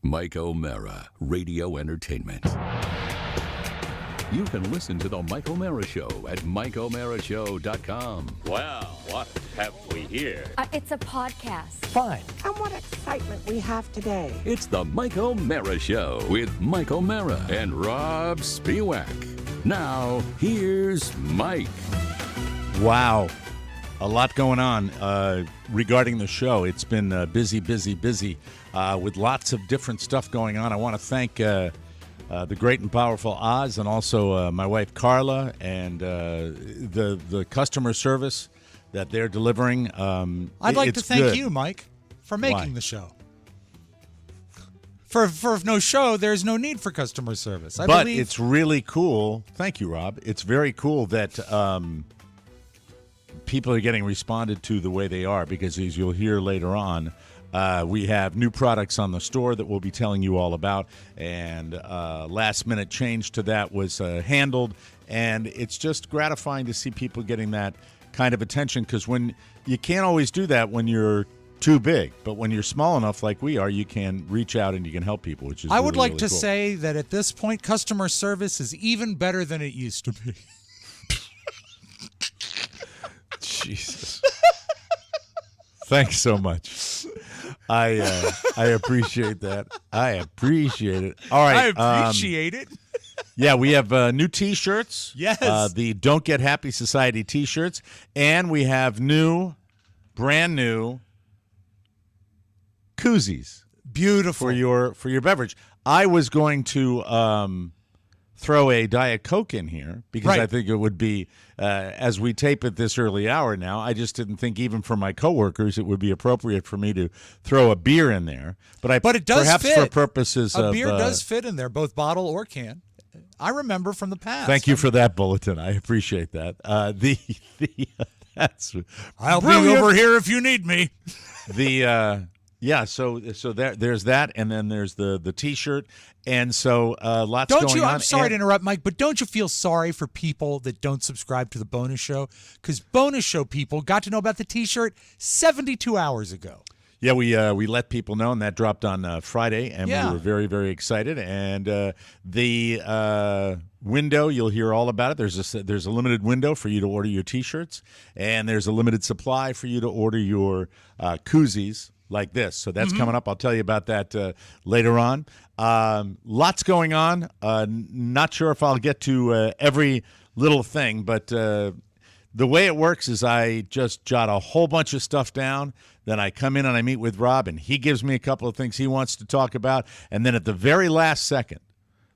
Mike O'Mara, Radio Entertainment. You can listen to The Mike O'Mara Show at MikeO'MaraShow.com. Well, what have we here? It's a podcast. Fine. And what excitement we have today. It's The Mike O'Mara Show with Mike O'Mara and Rob Spiewak. Now, here's Mike. Wow. A lot going on regarding the show. It's been busy with lots of different stuff going on. I want to thank the great and powerful Oz and also my wife Carla and the customer service that they're delivering. I'd like to thank good. you, Mike, for making Why? the show. For no show, there's no need for customer service. But it's really cool. Thank you, Rob. It's very cool that people are getting responded to the way they are because, as you'll hear later on, we have new products on the store that we'll be telling you all about, and last-minute change to that was handled, and it's just gratifying to see people getting that kind of attention because when you can't always do that when you're too big, but when you're small enough like we are, you can reach out and you can help people, which is I would really, like really to cool. say that at this point, customer service is even better than it used to be. Jesus. Thanks so much. I appreciate that. I appreciate it. All right. I appreciate it. Yeah, we have new T-shirts. Yes. The Don't Get Happy Society T-shirts. And we have brand new koozies. Beautiful. For your beverage. I was going to throw a Diet Coke in here because Right. I think it would be, as we tape at this early hour now, I just didn't think even for my coworkers it would be appropriate for me to throw a beer in there. But it does perhaps fit. for purposes A of beer does fit in there, both bottle or can. I remember from the past. Thank you for that bulletin. I appreciate that. That's I'll brilliant. be over here if you need me. Yeah, so there's that, and then there's the T-shirt, and so lots Don't going you? on. I'm sorry to interrupt, Mike, but don't you feel sorry for people that don't subscribe to the bonus show? Because bonus show people got to know about the T-shirt 72 hours ago. Yeah, we let people know, and that dropped on Friday, and Yeah. we were very, very excited. And the window, you'll hear all about it. There's a limited window for you to order your T-shirts, and there's a limited supply for you to order your koozies like this. So that's coming up. I'll tell you about that later on. Lots going on. Not sure if I'll get to every little thing, but the way it works is I just jot a whole bunch of stuff down. Then I come in and I meet with Rob, and he gives me a couple of things he wants to talk about. And then at the very last second,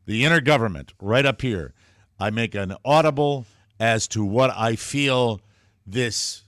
the inner government right up here, I make an audible as to what I feel this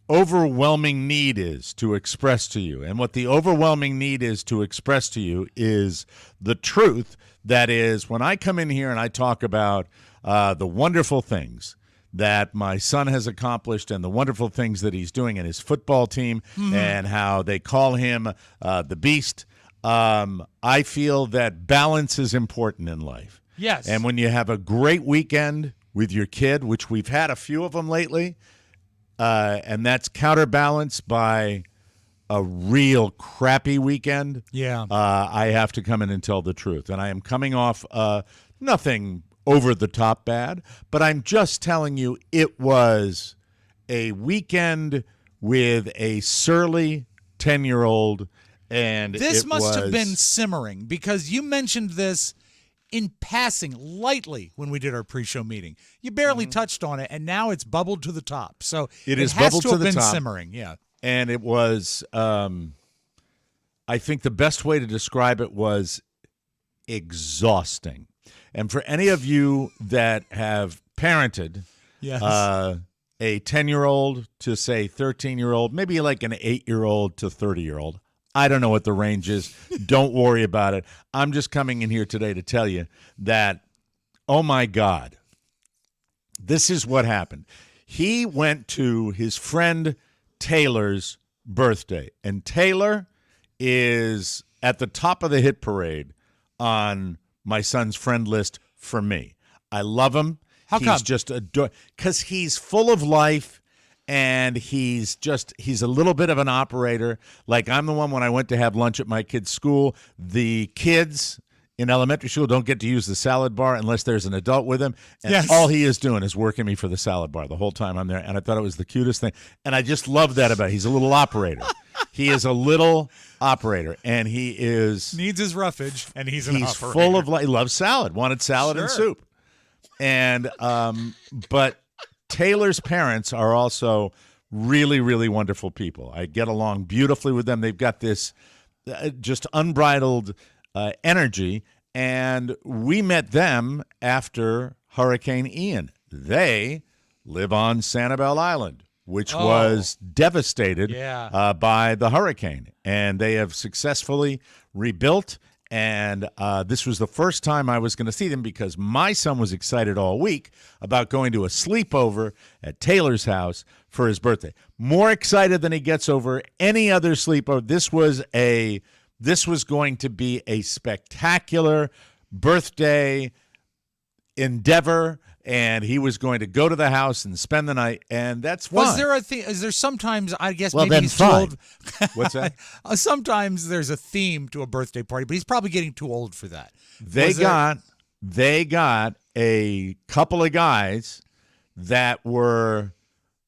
overwhelming need is to express to you. And what the overwhelming need is to express to you is the truth. That is, when I come in here and I talk about the wonderful things that my son has accomplished and the wonderful things that he's doing in his football team and how they call him the Beast, I feel that balance is important in life. Yes. And when you have a great weekend with your kid, which we've had a few of them lately, and that's counterbalanced by a real crappy weekend, Yeah. I have to come in and tell the truth. And I am coming off nothing over the top bad, but I'm just telling you it was a weekend with a surly 10-year-old, and This must have was- been simmering because you mentioned this in passing lightly when we did our pre-show meeting. You barely touched on it, and now it's bubbled to the top. So It is has bubbled to to have the been top. simmering. Yeah. And it was, I think the best way to describe it was exhausting. And for any of you that have parented Yes. a 10-year-old to, say, 13-year-old, maybe like an 8-year-old to 30-year-old, I don't know what the range is. Don't worry about it. I'm just coming in here today to tell you that, oh, my God, this is what happened. He went to his friend Taylor's birthday, and Taylor is at the top of the hit parade on my son's friend list for me. I love him. How He's come? just because he's full of life and he's a little bit of an operator. Like I'm the one when I went to have lunch at my kid's school, the kids in elementary school don't get to use the salad bar unless there's an adult with them. And all he is doing is working me for the salad bar the whole time I'm there. And I thought it was the cutest thing. And I just love that about him. He's a little operator. He is a little operator. And he is... needs his roughage, and he's an operator. He's full of... he loves salad. Wanted salad and soup. And, but Taylor's parents are also really, really wonderful people. I get along beautifully with them. They've got this just unbridled... energy, and we met them after Hurricane Ian. They live on Sanibel Island, which was devastated by the hurricane, and they have successfully rebuilt. And this was the first time I was going to see them because my son was excited all week about going to a sleepover at Taylor's house for his birthday. More excited than he gets over any other sleepover. This was going to be a spectacular birthday endeavor, and he was going to go to the house and spend the night, and that's fun. Was there a thing? Is there sometimes, I guess well, maybe then he's fine. too old. What's that? Sometimes there's a theme to a birthday party, but he's probably getting too old for that. They got a couple of guys that were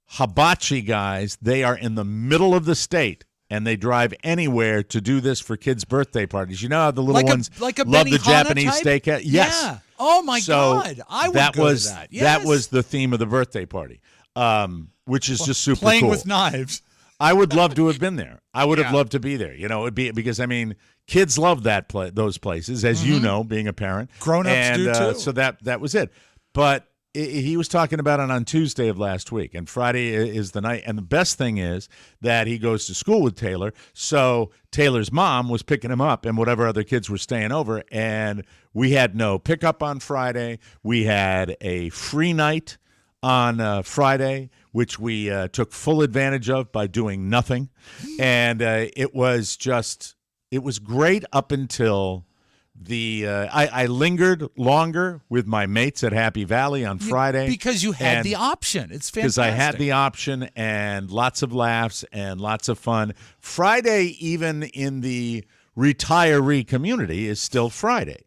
hibachi guys. They are in the middle of the state. And they drive anywhere to do this for kids' birthday parties. You know how the little ones love the Japanese steakhouse? Yes. Yeah. Oh, my God. I would go to that. Yes. That was the theme of the birthday party, which is just super playing cool. with knives. I would love to have been there. I would have loved to be there. You know, it'd be because, I mean, kids love those places, as you know, being a parent. Grown-ups do, too. So that was it. But he was talking about it on Tuesday of last week, and Friday is the night. And the best thing is that he goes to school with Taylor, so Taylor's mom was picking him up and whatever other kids were staying over, and we had no pickup on Friday. We had a free night on Friday, which we took full advantage of by doing nothing, and it was great up until... I lingered longer with my mates at Happy Valley on Friday. Because you had the option. It's fantastic. Because I had the option and lots of laughs and lots of fun. Friday, even in the retiree community, is still Friday.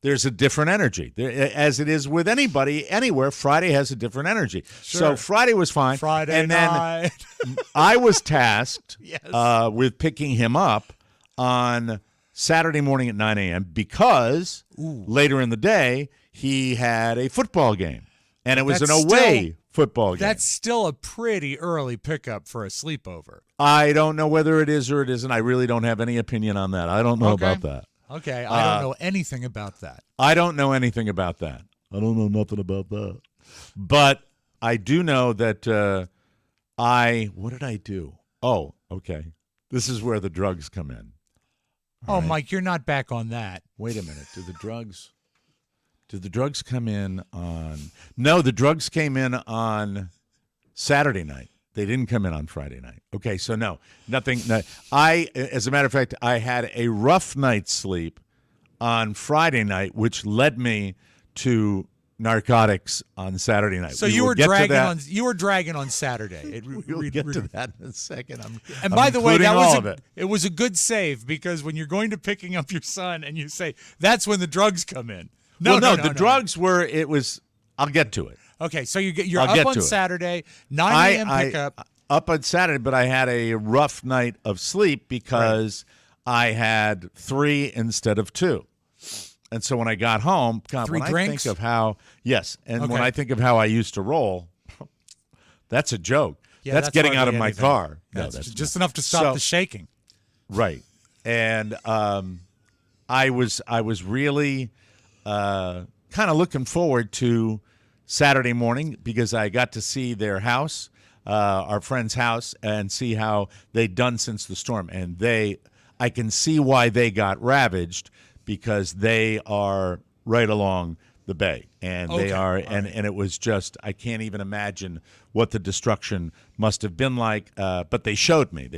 There's a different energy. As it is with anybody, anywhere, Friday has a different energy. Sure. So Friday was fine. Friday night. I was tasked with picking him up on Saturday morning at 9 a.m. because later in the day, he had a football game. And it was an away football game. That's still a pretty early pickup for a sleepover. I don't know whether it is or it isn't. I really don't have any opinion on that. I don't know about that. Okay, I don't know anything about that. I don't know anything about that. I don't know nothing about that. But I do know that what did I do? Oh, okay. This is where the drugs come in. All right. Mike, you're not back on that. Wait a minute. Did the drugs come in on... No, the drugs came in on Saturday night. They didn't come in on Friday night. Okay, so no, nothing. No, as a matter of fact, I had a rough night's sleep on Friday night, which led me to narcotics on Saturday night. So you were dragging on Saturday. We'll get to that in a second. And by the way, it was a good save because when you're going to picking up your son and you say that's when the drugs come in. No, the drugs were. It was. I'll get to it. Okay, so you're up on Saturday, 9 a.m. pickup. Up on Saturday, but I had a rough night of sleep because I had 3 instead of 2. And so when I got home, God, when drinks? I think of how, when I think of how I used to roll, that's a joke. Yeah, that's getting out of my car. That's just enough to stop the shaking. Right. And I was really kind of looking forward to Saturday morning because I got to see their house, our friend's house, and see how they'd done since the storm. And I can see why they got ravaged because they are right along the bay. And they are, and it was just, I can't even imagine what the destruction must have been like. But they showed me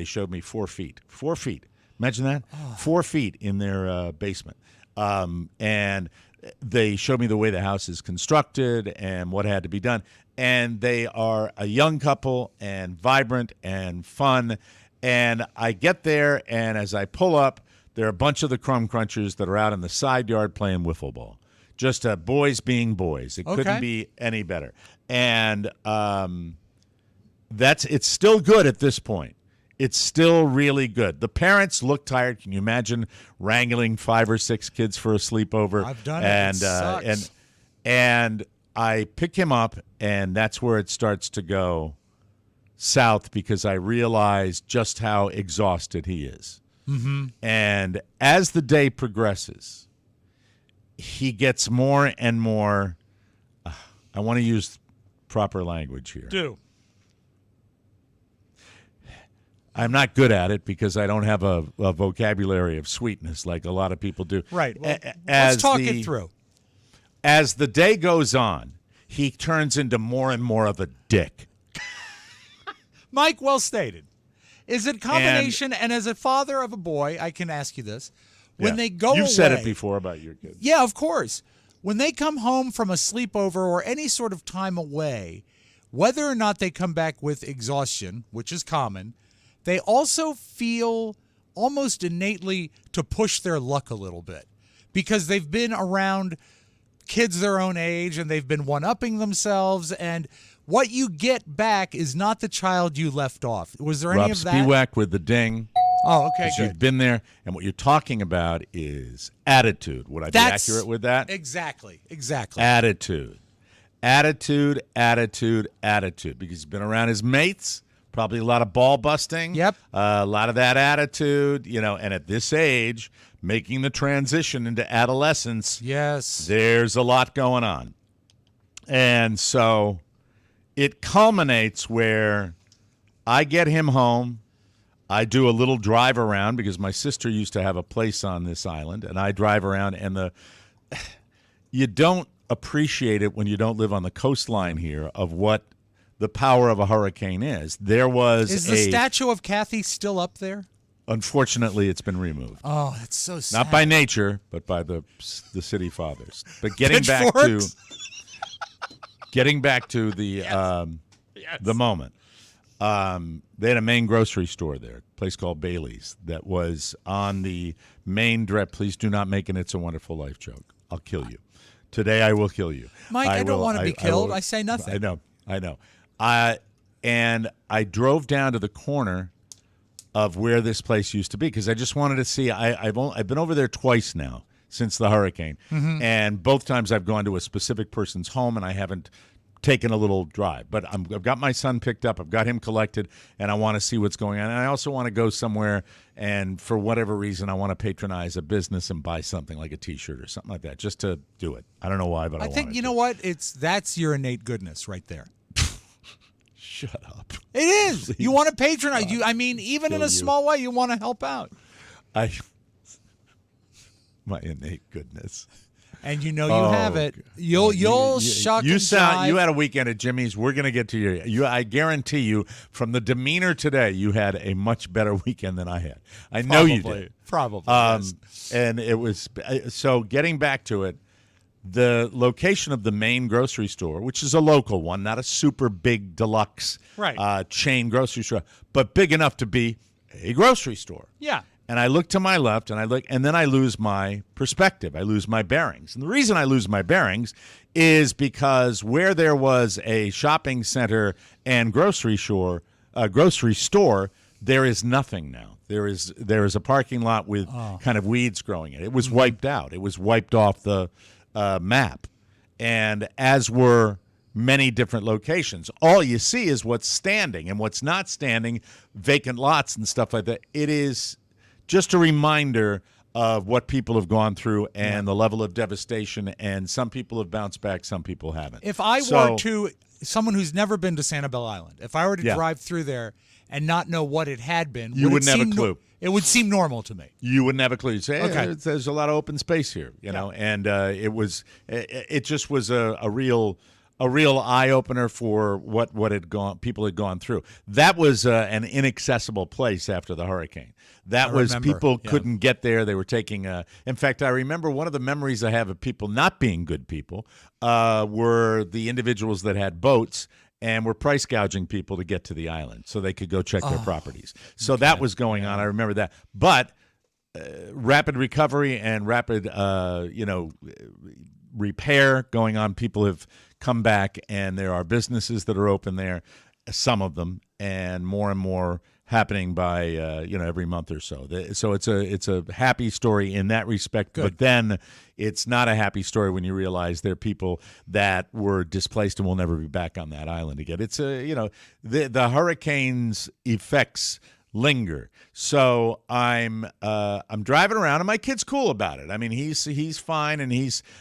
4 feet. 4 feet. Imagine that? 4 feet in their basement. And they showed me the way the house is constructed and what had to be done. and they are a young couple and vibrant and fun. And I get there, and as I pull up, there are a bunch of the Crumb Crunchers that are out in the side yard playing wiffle ball. Just boys being boys. It couldn't be any better. And it's still good at this point. It's still really good. The parents look tired. Can you imagine wrangling 5 or 6 kids for a sleepover? I've done it. It sucks. And I pick him up, and that's where it starts to go south because I realize just how exhausted he is. Mm-hmm. And as the day progresses, he gets more and more. I want to use proper language here. Do. I'm not good at it because I don't have a vocabulary of sweetness like a lot of people do. Right. Well, let's talk it through. As the day goes on, he turns into more and more of a dick. Mike, well stated. Is it combination? And as a father of a boy, I can ask you this. When they go away. You've said it before about your kids. Yeah, of course. When they come home from a sleepover or any sort of time away, whether or not they come back with exhaustion, which is common, they also feel almost innately to push their luck a little bit because they've been around kids their own age and they've been one-upping themselves, and what you get back is not the child you left off. Was there any of that? Spiewak with the ding. Oh, okay, good. You've been there, and what you're talking about is attitude. Would I be accurate with that? Exactly. Attitude, because he's been around his mates. Probably a lot of ball busting. Yep. A lot of that attitude, and at this age, making the transition into adolescence. Yes. There's a lot going on. And so it culminates where I get him home. I do a little drive around because my sister used to have a place on this island, and I drive around, and you don't appreciate it when you don't live on the coastline here of what the power of a hurricane is. Is the statue of Kathy still up there? Unfortunately, it's been removed. Oh, that's so sad. Not by nature, but by the city fathers. But getting back to the the moment. They had a Maine grocery store there, a place called Bailey's, that was on the main direct. Please do not make an "It's a Wonderful Life" joke. I'll kill you. Today I will kill you. Mike, I don't want to be killed. I say nothing. I know. And I drove down to the corner of where this place used to be because I just wanted to see. I've been over there twice now since the hurricane, and both times I've gone to a specific person's home, and I haven't taken a little drive. But I've got my son picked up, I've got him collected, and I want to see what's going on. And I also want to go somewhere, and for whatever reason, I want to patronize a business and buy something like a T-shirt or something like that, just to do it. I don't know why, but I think you know what? That's your innate goodness right there. Shut up. It is. Please. You want to patronize. Even in a small way, you want to help out. My innate goodness. And you have it. You'll shuck and jive. You had a weekend at Jimmy's. We're going to get to you. I guarantee you, from the demeanor today, you had a much better weekend than I had. I know you did. Probably. Yes. And it was so. Getting back to it, the location of the main grocery store, which is a local one, not a super big deluxe chain grocery store, but big enough to be a grocery store. Yeah. And I look to my left, and then I lose my perspective. I lose my bearings. And the reason I lose my bearings is because where there was a shopping center and grocery store, there is nothing now. There is a parking lot with kind of weeds growing in it. It was wiped out. It was wiped off the map. And as were many different locations, all you see is what's standing, and what's not standing, vacant lots and stuff like that. It is just a reminder of what people have gone through and the level of devastation, and some people have bounced back, some people haven't. If I were to, someone who's never been to Sanibel Island, if I were to drive through there and not know what it had been, you wouldn't have a clue. It would seem normal to me. You wouldn't have a clue. You'd say, hey, there's a lot of open space here, and it just was a real a real eye opener for what people had gone through. That was an inaccessible place after the hurricane. That was people couldn't get there. They were taking. In fact, I remember one of the memories I have of people not being good people were the individuals that had boats and were price gouging people to get to the island so they could go check their properties. So that was going on. I remember that. But rapid recovery and rapid, repair going on. People have come back, and there are businesses that are open there, some of them, and more happening by every month or so. So it's a happy story in that respect. Good. But then it's not a happy story when you realize there are people that were displaced and will never be back on that island again. It's the hurricane's effects linger. So I'm driving around, and my kid's cool about it. I mean, he's fine, and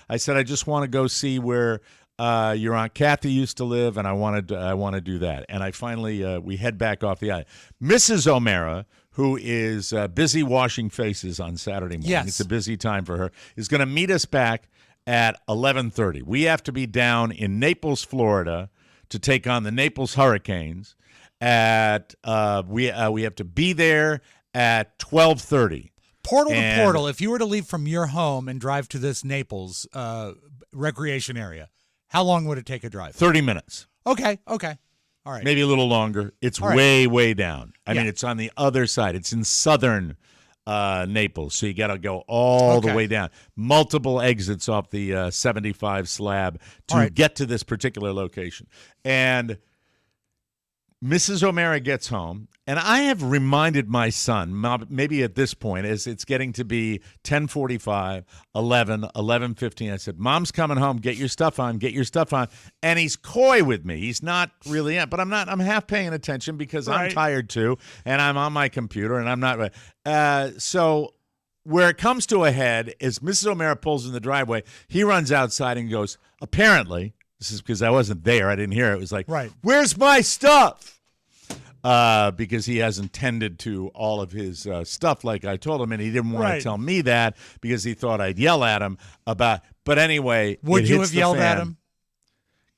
I said, I just want to go see where your Aunt Kathy used to live, and I want to do that. And I finally we head back off the island. Mrs. O'Mara, who is busy washing faces on Saturday morning, it's a busy time for her, is going to meet us back at 11:30. We have to be down in Naples, Florida, to take on the Naples Hurricanes. We have to be there at 12:30. Portal to portal. If you were to leave from your home and drive to this Naples recreation area, how long would it take a drive? 30 minutes. Okay. All right. Maybe a little longer. It's way down. I mean, it's on the other side. It's in southern Naples, so you got to go all the way down. Multiple exits off the 75 slab to get to this particular location. And Mrs. O'Mara gets home, and I have reminded my son, maybe at this point, as it's getting to be 10:45, 11, 11:15, I said, Mom's coming home, get your stuff on. And he's coy with me. He's not really, but I'm half paying attention because I'm tired too, and I'm on my computer, and I'm not. So where it comes to a head is Mrs. O'Mara pulls in the driveway. He runs outside and goes, apparently, this is because I wasn't there. I didn't hear it. It was like, where's my stuff? Because he hasn't tended to all of his stuff like I told him, and he didn't want to tell me that because he thought I'd yell at him about. But anyway, would you have yelled at him?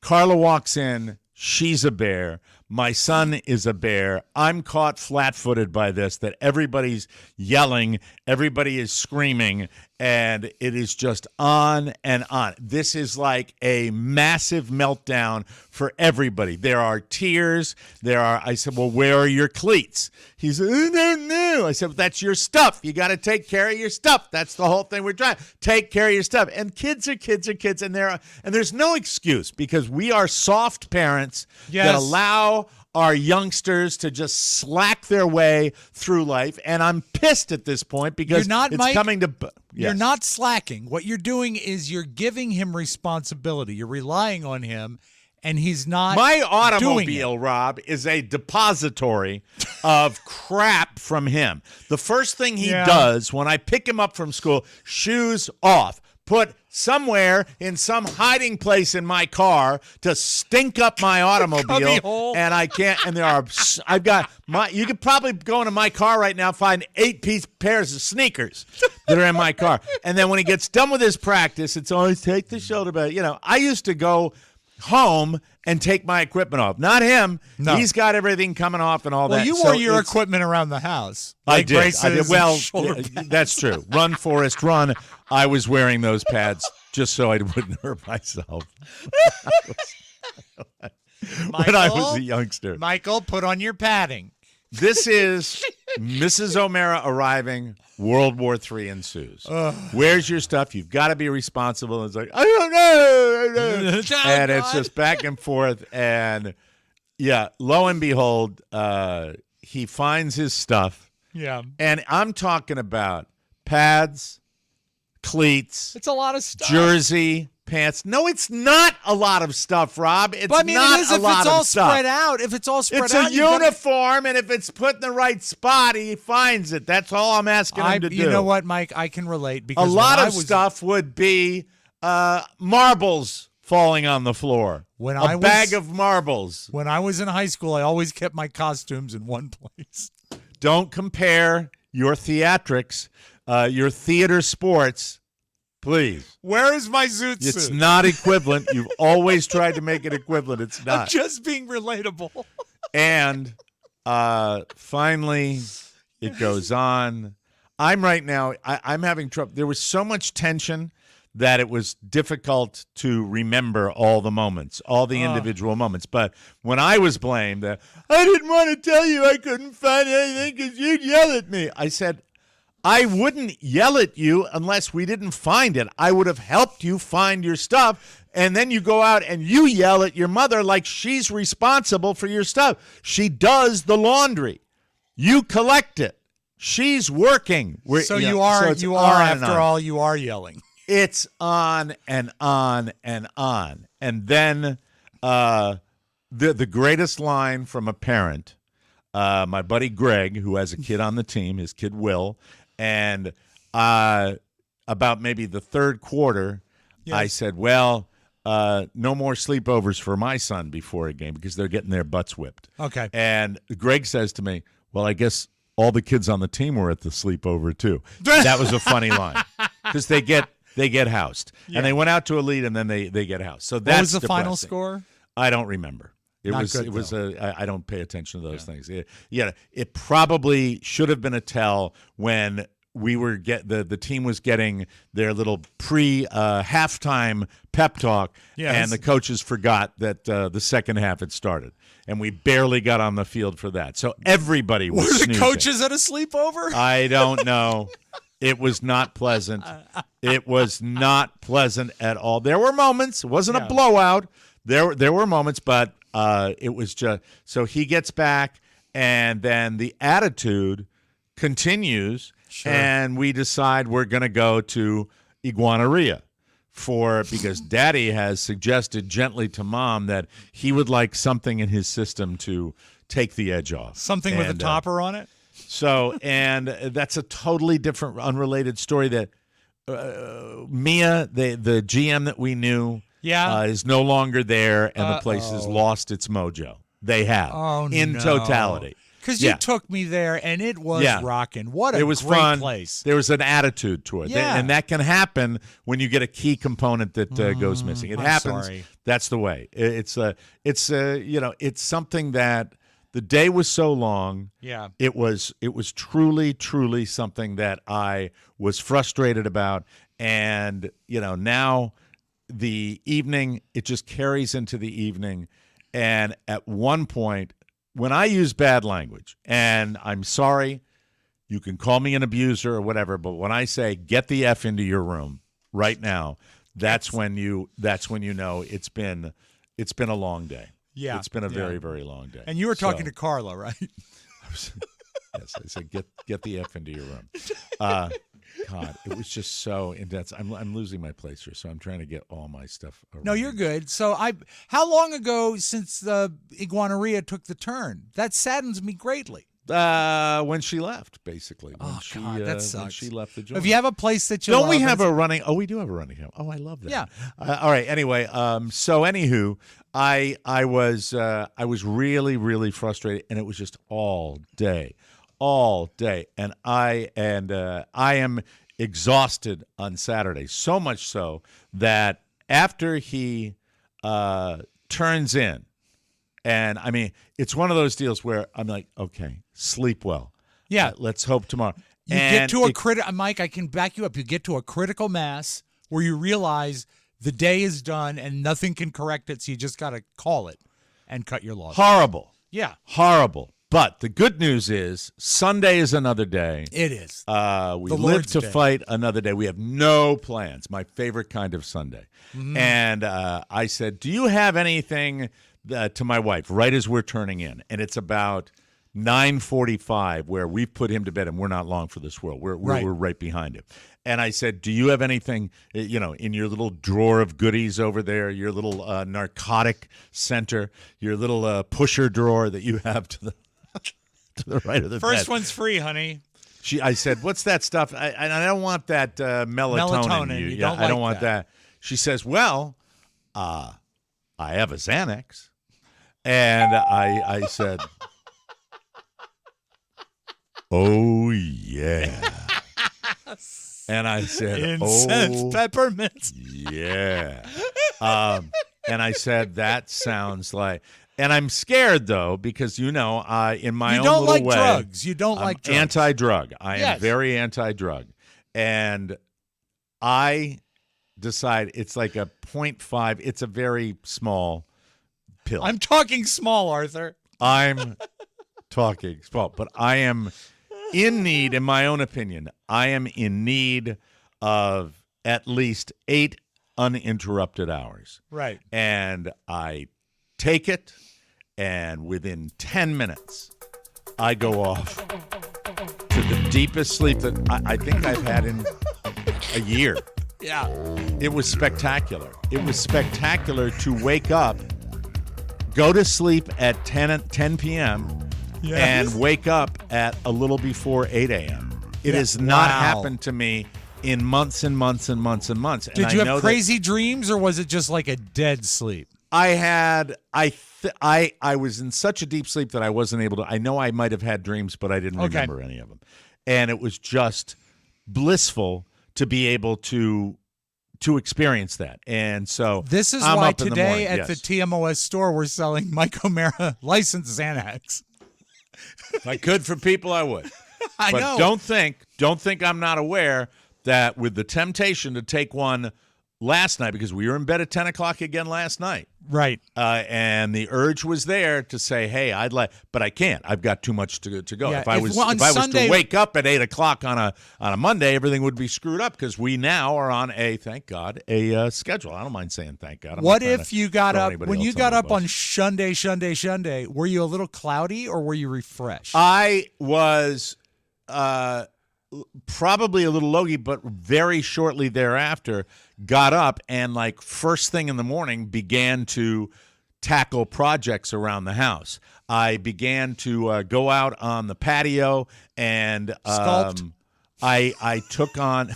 Carla walks in. She's a bear. My son is a bear. I'm caught flat-footed by this, that everybody's yelling, everybody is screaming, and it is just on and on. This is like a massive meltdown for everybody. There are tears. I said, well, where are your cleats? He said, no. I said, well, that's your stuff. You got to take care of your stuff. That's the whole thing we're trying. Take care of your stuff. And kids are kids, and there's no excuse because we are soft parents that allow our youngsters to just slack their way through life, and I'm pissed at this point because coming to. Yes. You're not slacking. What you're doing is you're giving him responsibility. You're relying on him, and he's not. My automobile, Rob, is a depository of crap from him. The first thing he does when I pick him up from school, shoes off. Put somewhere in some hiding place in my car to stink up my automobile, and I can't. And you could probably go into my car right now, find 8-piece pairs of sneakers that are in my car. And then when he gets done with his practice, it's always take the shoulder back. I used to go home and take my equipment off. Not him. No. He's got everything coming off and all that. Well, you wore your equipment around the house. I did. Well, that's true. Run, Forrest, run. I was wearing those pads just so I wouldn't hurt myself when I was a youngster. Michael, put on your padding. This is Mrs. O'Mara arriving. World War III ensues. Where's your stuff? You've got to be responsible. It's like, I don't know. And it's just back and forth. And, lo and behold, he finds his stuff. Yeah. And I'm talking about pads, cleats. It's a lot of stuff. Jersey, pants. No, it's not a lot of stuff, Rob. It's not a lot of stuff. If it's all spread out. If it's all spread out. It's a uniform, and if it's put in the right spot, he finds it. That's all I'm asking him to do. You know what, Mike? I can relate. Because a lot of stuff would be marbles falling on the floor. A bag of marbles. When I was in high school, I always kept my costumes in one place. Don't compare your theatrics, your theater sports, Please. Where is my zoot suit? It's not equivalent. You've always tried to make it equivalent. It's I'm not. just being relatable. And finally, it goes on. I'm right now, I'm having trouble. There was so much tension that it was difficult to remember all the moments, all the individual moments. But when I was blamed, I didn't want to tell you I couldn't find anything because you'd yell at me. I said, I wouldn't yell at you unless we didn't find it. I would have helped you find your stuff. And then you go out and you yell at your mother like she's responsible for your stuff. She does the laundry. You collect it. She's working. So you are after all, you are yelling. It's on and on and on. And then the greatest line from a parent, my buddy Greg, who has a kid on the team, his kid Will, and about maybe the third quarter, yes. I said, well, no more sleepovers for my son before a game because they're getting their butts whipped. Okay. And Greg says to me, well, I guess all the kids on the team were at the sleepover too. That was a funny line because they get housed. Yeah. And they went out to a lead and then they get housed. So that's what was the depressing. final score? I don't remember. It was I don't pay attention to those things. It probably should have been a tell when we were the team was getting their little halftime pep talk, and the coaches forgot that the second half had started, and we barely got on the field for that. So everybody was snoozing. Were the coaches at a sleepover? I don't know. It was not pleasant. It was not pleasant at all. There were moments. It wasn't a blowout. There were moments, but it was just so he gets back, and then the attitude continues, and we decide we're going to go to Iguaneria because Daddy has suggested gently to Mom that he would like something in his system to take the edge off. Something with a topper on it? So, and that's a totally different, unrelated story that Mia, the GM that we knew, is no longer there, and the place has lost its mojo. They have, in totality. Because you took me there, and it was rocking. What a great fun place. There was an attitude to it. Yeah. And that can happen when you get a key component that goes missing. It happens. Sorry. That's the way. It's something that the day was so long. Yeah. It was truly, truly something that I was frustrated about. And, now the evening, it just carries into the evening. And at one point, when I use bad language, and I'm sorry, you can call me an abuser or whatever, but when I say get the F into your room right now, that's when you know it's been a long day. Yeah. It's been a very, very long day. And you were talking to Carla, right? Yes, I said get the F into your room. God, it was just so intense. I'm losing my place here, so I'm trying to get all my stuff around. No, you're good. So how long ago since the Iguaneria took the turn? That saddens me greatly. When she left, basically. That sucks. When she left the joint. If you have a place that you don't we have a running? Oh, we do have a running game. Oh, I love that. Yeah. All right. Anyway, so anywho, I was really, really frustrated, and it was just all day, and I am exhausted on Saturday. So much so that after he turns in. And, I mean, it's one of those deals where I'm like, okay, sleep well. Yeah. Let's hope tomorrow. You get to Mike, I can back you up. You get to a critical mass where you realize the day is done and nothing can correct it, so you just got to call it and cut your losses. Horrible. Yeah. Horrible. But the good news is Sunday is another day. It is. We live to fight another day. We have no plans. My favorite kind of Sunday. Mm-hmm. And I said, do you have anything to my wife right as we're turning in? And it's about 9:45 where we've put him to bed and we're not long for this world. We're right behind him. And I said, do you have anything, in your little drawer of goodies over there, your little narcotic center, your little pusher drawer that you have to the right of the bed? First one's free, honey. I said, what's that stuff? I don't want that melatonin. I don't want that. She says, well, I have a Xanax. And I said, oh, yeah. And I said, Incense peppermints. yeah. And I said, that sounds like, and I'm scared though, because, in my You own don't little like way, drugs. You don't I'm like drugs. anti-drug. I am Yes. very anti-drug. And I decide it's like a 0.5. It's a very small pill. I'm talking small, Arthur. I'm talking small, but I am in need, in my own opinion, I am in need of at least 8 uninterrupted hours. Right. And I take it, and within 10 minutes, I go off to the deepest sleep that I think I've had in a year. Yeah. It was spectacular. It was spectacular to wake up, go to sleep at 10 p.m., Yes. and wake up at a little before 8 a.m. It has not happened to me in months and months and months and months. And Did you I know have crazy dreams, or was it just like a dead sleep? I was in such a deep sleep that I wasn't able to. I know I might have had dreams, but I didn't remember any of them. And it was just blissful to be able to experience that. And so This is I'm why up in the today morning, at yes. the TMOS store we're selling Mike O'Mara licensed Xanax. If I could for people, I would. I But know. don't think I'm not aware that with the temptation to take one last night, because we were in bed at 10 o'clock again last night. Right. And the urge was there to say, hey, I'd like, but I can't. I've got too much to go. Yeah, If I was Sunday, to wake up at 8 o'clock on a Monday, everything would be screwed up, because we now are on thank God, a schedule. I don't mind saying thank God. What if you got up when you got up on Sunday? Were you a little cloudy or were you refreshed? I was probably a little logy, but very shortly thereafter got up and, like, first thing in the morning began to tackle projects around the house. I began to go out on the patio and Sculpt. I took on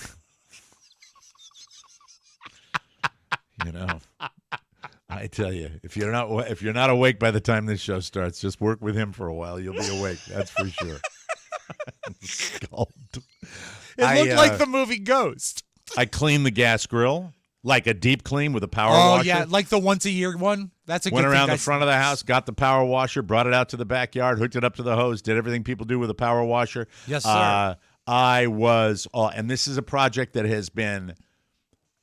I tell you, if you're not awake by the time this show starts, just work with him for a while. You'll be awake. That's for sure. Sculpt. It looked like the movie Ghost. I cleaned the gas grill, like a deep clean with a power Oh, washer. yeah, like the once a year one. That's a Went good around thing. the front of the house, got the power washer, brought it out to the backyard, hooked it up to the hose, did everything people do with a power washer. Yes, sir. I was, and this is a project that has been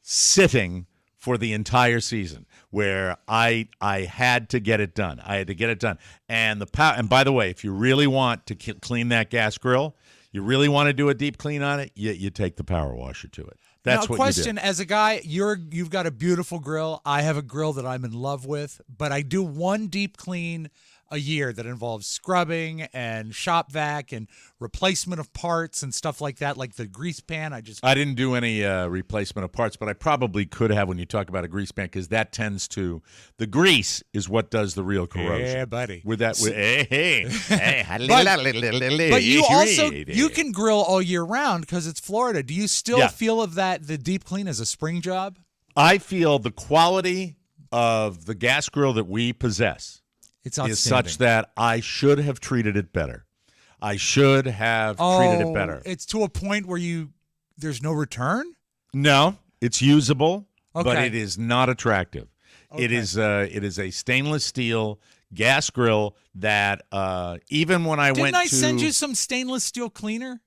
sitting for the entire season, where I had to get it done. I had to get it done. And and by the way, if you really want to clean that gas grill, you really want to do a deep clean on it, you take the power washer to it. That's now, what question: you do. as a guy, you've got a beautiful grill. I have a grill that I'm in love with, but I do one deep clean a year that involves scrubbing and shop vac and replacement of parts and stuff like that, like the grease pan. I didn't do any replacement of parts, but I probably could have when you talk about a grease pan, because that tends to, the grease is what does the real corrosion. Yeah, buddy. But you can grill all year round because it's Florida. Do you still feel of that the deep clean as a spring job? I feel the quality of the gas grill that we possess is such that I should have treated it better. I should have treated it better. It's to a point where there's no return? No, it's usable, but Okay. it is not attractive. Okay. It is a stainless steel gas grill that even when I Didn't I send you some stainless steel cleaner?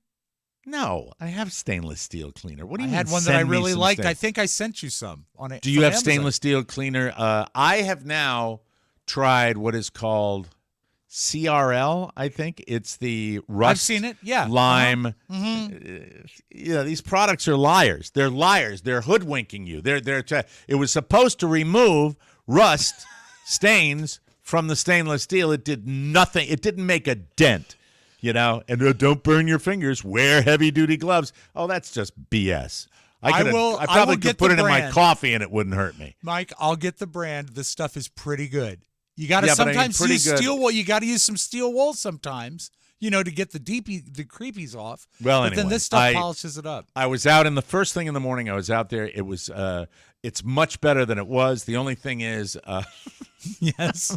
No, I have stainless steel cleaner. What do I you mean? had one that I send me really some liked. stain- I think I sent you some on it. Do you have stainless steel cleaner? I have now tried what is called CRL, I think. It's the rust, I've seen it, yeah. lime. These products are liars. They're liars. They're hoodwinking you. It was supposed to remove rust stains from the stainless steel. It did nothing. It didn't make a dent, and don't burn your fingers. Wear heavy-duty gloves. Oh, that's just BS. I probably could put it in my coffee and it wouldn't hurt me. Mike, I'll get the brand. This stuff is pretty good. You got to Yeah, but I mean, sometimes pretty use good. steel wool. You got to use some steel wool sometimes to get the creepies off. Well, but anyway, then this stuff polishes it up. I was out in the first thing in the morning. I was out there. It was it's much better than it was. The only thing is, Yes.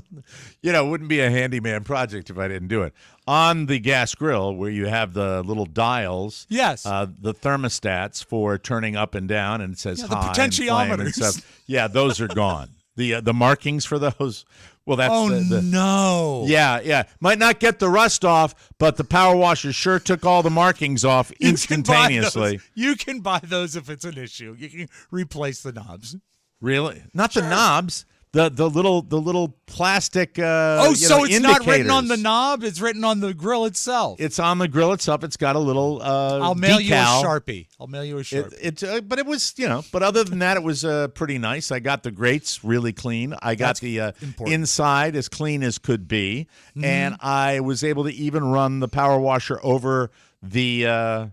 it wouldn't be a handyman project if I didn't do it. On the gas grill, where you have the little dials, Yes. the thermostats for turning up and down, and it says the high and flame and potentiometers. stuff. Yeah, those are gone. The markings for those. Well, that's no. Yeah. Might not get the rust off, but the power washer sure took all the markings off instantaneously. You can buy those if it's an issue. You can replace the knobs. Really? Not the knobs. The little plastic. So it's indicators. not written on the knob; it's written on the grill itself. It's on the grill itself. It's got a little. I'll mail decal. you a Sharpie. But it was, But other than that, it was pretty nice. I got the grates really clean. I got the inside as clean as could be, and I was able to even run the power washer over the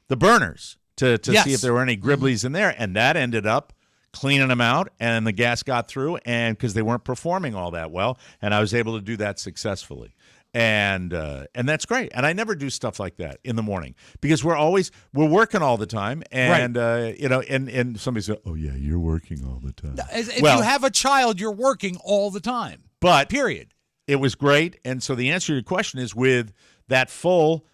burners to see if there were any gribblies in there, and that ended up cleaning them out, and the gas got through, and because they weren't performing all that well, and I was able to do that successfully, and that's great. And I never do stuff like that in the morning because we're working all the time, and and somebody said, "Oh yeah, you're working all the time." If you have a child, you're working all the time. But period. It was great, and so the answer to your question is with that full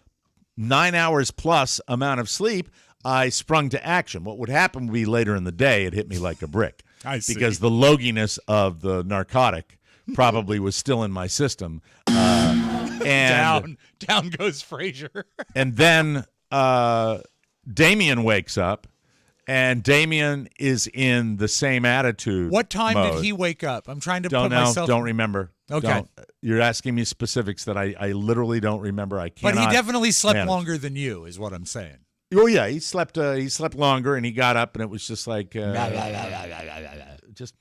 9 hours plus amount of sleep, I sprung to action. What would happen would be later in the day, it hit me like a brick. I see. Because the loginess of the narcotic probably was still in my system. And down goes Frazier. And then Damien wakes up, and Damien is in the same attitude. What time mode. did he wake up? I'm trying to don't put know, myself. Don't remember. Okay. You're asking me specifics that I literally don't remember. I can't. But he definitely slept manage. longer than you, is what I'm saying. Oh yeah, he slept longer, and he got up, and it was just like just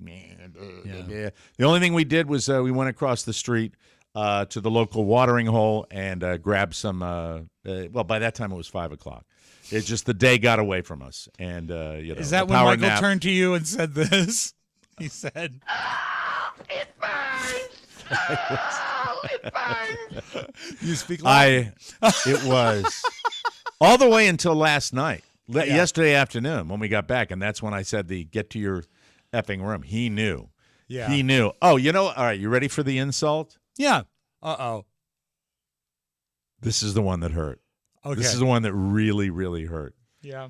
yeah. The only thing we did was we went across the street to the local watering hole and grabbed some. By that time it was 5:00. It's just the day got away from us, and Is that when Michael turned to you and said this? He said, It burns! Oh, it burns! You speak loud. It was all the way until last night, yesterday afternoon when we got back, and that's when I said get to your effing room. He knew. Yeah. He knew. Oh, all right, you ready for the insult? Yeah. Uh-oh. This is the one that hurt. Okay. This is the one that really, really hurt. Yeah.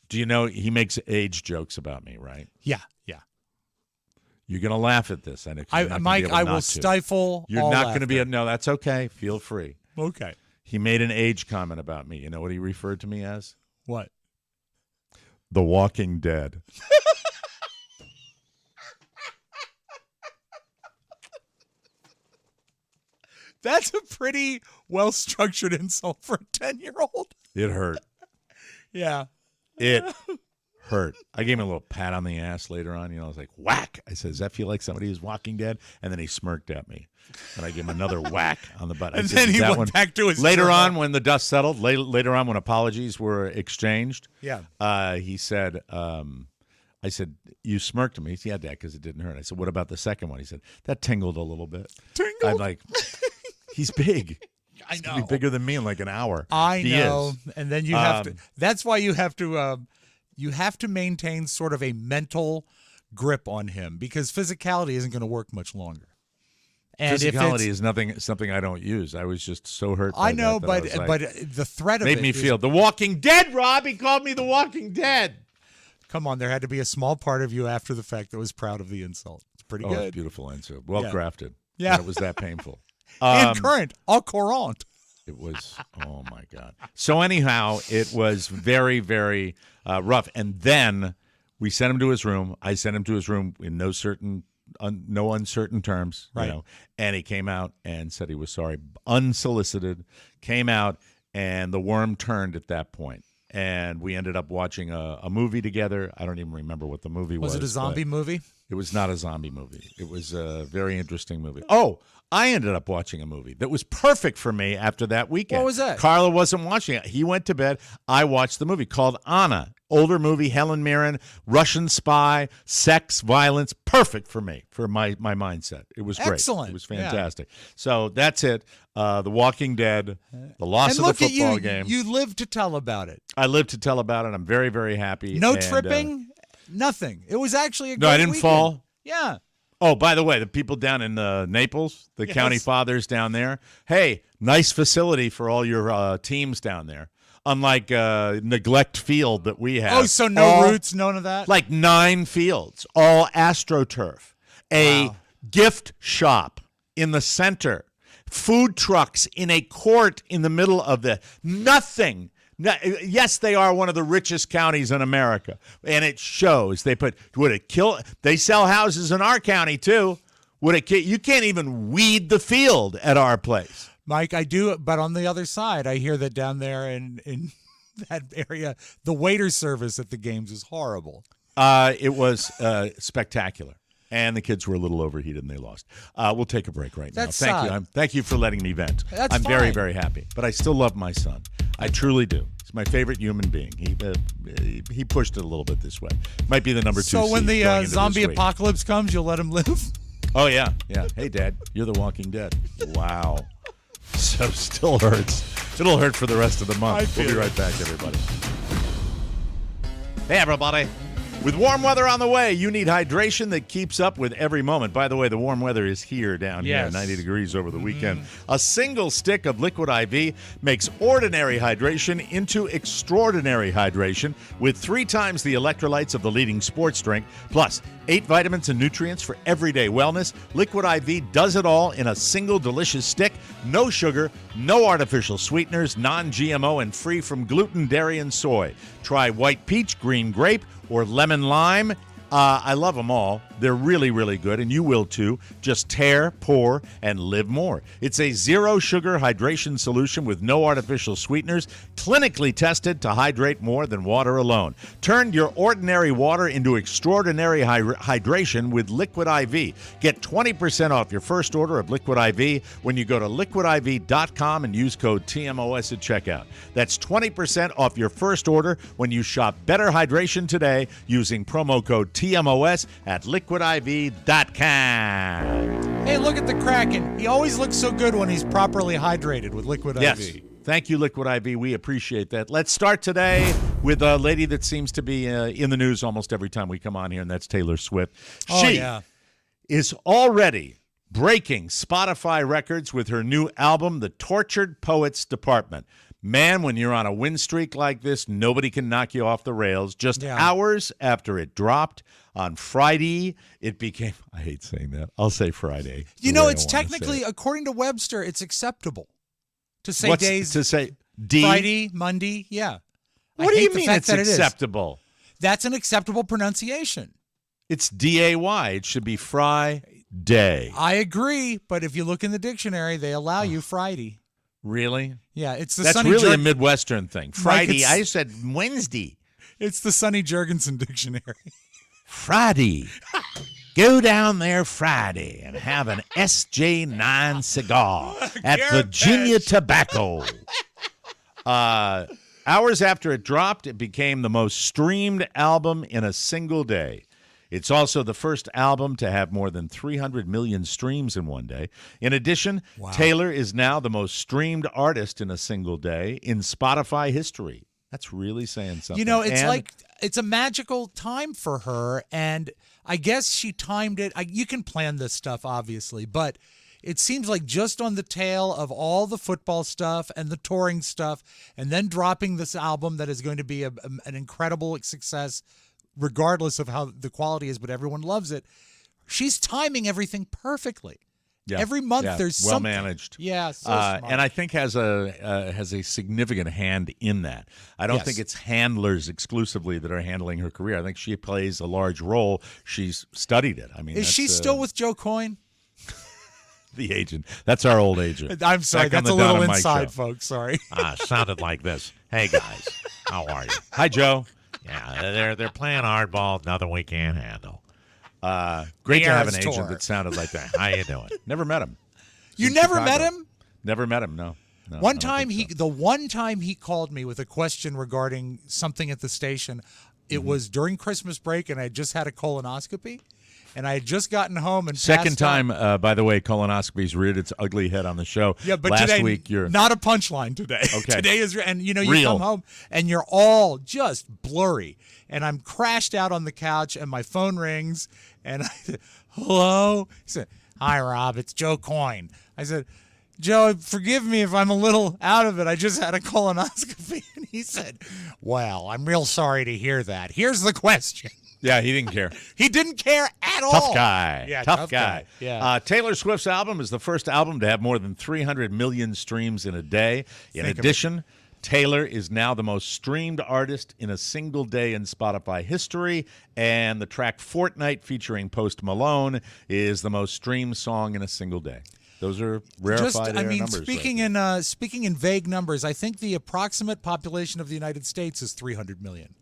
Do you know he makes age jokes about me, right? Yeah. You're going to laugh at this. Mike, I will stifle You're all not going to be laughter. no, that's okay. Feel free. Okay. He made an age comment about me. You know what he referred to me as? What? The Walking Dead. That's a pretty well-structured insult for a 10-year-old. It hurt. Yeah. It hurt. I gave him a little pat on the ass later on. I was like, whack. I said, does that feel like somebody who's Walking Dead? And then he smirked at me. And I gave him another whack on the butt. And then he went back to his later journal. on when the dust settled, later on when apologies were exchanged, he said, I said, you smirked at me. He said, yeah, Dad, because it didn't hurt. I said, what about the second one? He said, that tingled a little bit. Tingled? I'm like, he's big. I He's know. going to be bigger than me in like an hour. I know. Is. And then you have to. That's why you have to maintain sort of a mental grip on him because physicality isn't going to work much longer. And physicality is something I don't use. I was just so hurt. I know, that but the threat of made it me feel The Walking Dead. Rob, he called me The Walking Dead. Come on, there had to be a small part of you after the fact that was proud of the insult. It's pretty good. It's beautiful insult. Well crafted. Yeah, and it was that painful. And current, au courant. It was. Oh my God. So anyhow, it was very, very rough. And then we sent him to his room. I sent him to his room in no uncertain terms, right? And he came out and said he was sorry, unsolicited. Came out, and the worm turned at that point. And we ended up watching a movie together. I don't even remember what the movie was. Was it a zombie movie? It was not a zombie movie. It was a very interesting movie. Oh, I ended up watching a movie that was perfect for me after that weekend. What was that? Carla wasn't watching it. He went to bed. I watched the movie called Anna, older movie, Helen Mirren, Russian spy, sex, violence, perfect for me, for my mindset. It was great. Excellent. It was fantastic. So that's it. The Walking Dead, the loss And of the look football at you. game. You live to tell about it. I live to tell about it. I'm very, very happy. No And, tripping, nothing. It was actually a No, great I didn't weekend. fall. Yeah. Oh, by the way, the people down in Naples, the Yes. county fathers down there, hey, nice facility for all your teams down there. Unlike Neglect Field that we have. Oh, so no roots, none of that? Like 9 fields, all AstroTurf. A gift shop in the center. Food trucks in a court in the middle of the nothing. Yes, they are one of the richest counties in America, and it shows. They sell houses in our county too. You can't even weed the field at our place. Mike, I do, but on the other side, I hear that down there in that area, the waiter service at the games is horrible. It was spectacular. And the kids were a little overheated and they lost. We'll take a break right now. Thank you. Thank you for letting me vent. That's I'm very, fine. very happy. But I still love my son. I truly do. He's my favorite human being. He pushed it a little bit this way. Might be the number 2 So when seed the going into zombie this week. apocalypse comes, you'll let him live? Oh, yeah. Yeah. Hey, Dad, you're the Walking Dead. Wow. So still hurts. It'll hurt for the rest of the month. We'll be right back, everybody. Hey, everybody. With warm weather on the way, you need hydration that keeps up with every moment. By the way, the warm weather is here down here, 90 degrees over the weekend. A single stick of Liquid IV makes ordinary hydration into extraordinary hydration with 3 times the electrolytes of the leading sports drink, plus 8 vitamins and nutrients for everyday wellness. Liquid IV does it all in a single delicious stick. No sugar, no artificial sweeteners, non-GMO, and free from gluten, dairy, and soy. Try white peach, green grape, or lemon lime. I love them all. They're really, really good, and you will too. Just tear, pour, and live more. It's a zero-sugar hydration solution with no artificial sweeteners, clinically tested to hydrate more than water alone. Turn your ordinary water into extraordinary hydration with Liquid IV. Get 20% off your first order of Liquid IV when you go to liquidiv.com and use code TMOS at checkout. That's 20% off your first order when you shop Better Hydration today using promo code TMOS at liquidiv.com. Hey, look at the Kraken. He always looks so good when he's properly hydrated with Liquid Yes. IV. Thank you, Liquid IV. We appreciate that. Let's start today with a lady that seems to be in the news almost every time we come on here, and that's Taylor Swift. She is already breaking Spotify records with her new album, The Tortured Poets Department. Man, when you're on a win streak like this, nobody can knock you off the rails. Just hours after it dropped on Friday, it became, I hate saying that, I'll say Friday. You know, it's technically, according to Webster, it's acceptable to say days. To say D? Friday, Monday, yeah. What do you mean it's acceptable? That's an acceptable pronunciation. It's D-A-Y. It should be Friday. I agree, but if you look in the dictionary, they allow you Friday. Really? Yeah, it's the That's Sonny really a Midwestern thing. Friday. Mike, I said Wednesday. It's the Sonny Jurgensen dictionary. Friday. Go down there Friday and have an SJ9 cigar at Virginia Tobacco. Hours after it dropped, it became the most streamed album in a single day. It's also the first album to have more than 300 million streams in one day. In addition, Taylor is now the most streamed artist in a single day in Spotify history. That's really saying something. You know, it's a magical time for her, and I guess she timed it. You can plan this stuff, obviously, but it seems like just on the tail of all the football stuff and the touring stuff, and then dropping this album that is going to be an incredible success, regardless of how the quality is, but everyone loves it. She's timing everything perfectly. Yeah. Every month there's something. Well managed. Yeah, so smart. And I think has a significant hand in that. I don't think it's handlers exclusively that are handling her career. I think she plays a large role. She's studied it. I mean, is she still with Joe Cohen? The agent. That's our old agent. I'm sorry. Back on That's the a little Don and Mike inside, show. folks. Sorry. Sounded like this. Hey, guys. How are you? Hi, Joe. Yeah, they're playing hardball. Nothing we can't handle. Great to have an Eras agent tour. that sounded like that. How you doing? Never met him. You In never Chicago. met him? Never met him, no. No, One I don't time think so. the one time he called me with a question regarding something at the station, it Mm-hmm. was during Christmas break, and I had just had a colonoscopy, and I had just gotten home and Second passed out. time, by the way, colonoscopy's reared its ugly head on the show. Yeah, but last today, week you're not a punchline today. Okay. Today is, and you Real. come home and you're all just blurry. And I'm crashed out on the couch and my phone rings and I said, hello? He said, hi, Rob, it's Joe Cohen. I said, Joe, forgive me if I'm a little out of it. I just had a colonoscopy. And he said, well, I'm real sorry to hear that. Here's the question. Yeah, he didn't care. He didn't care at all. Tough guy. Yeah, tough guy. Yeah. Taylor Swift's album is the first album to have more than 300 million streams in a day. In Think of addition, Taylor is now the most streamed artist in a single day in Spotify history, and the track Fortnite featuring Post Malone is the most streamed song in a single day. Those are rarefied air numbers. Speaking in vague numbers, I think the approximate population of the United States is 300 million.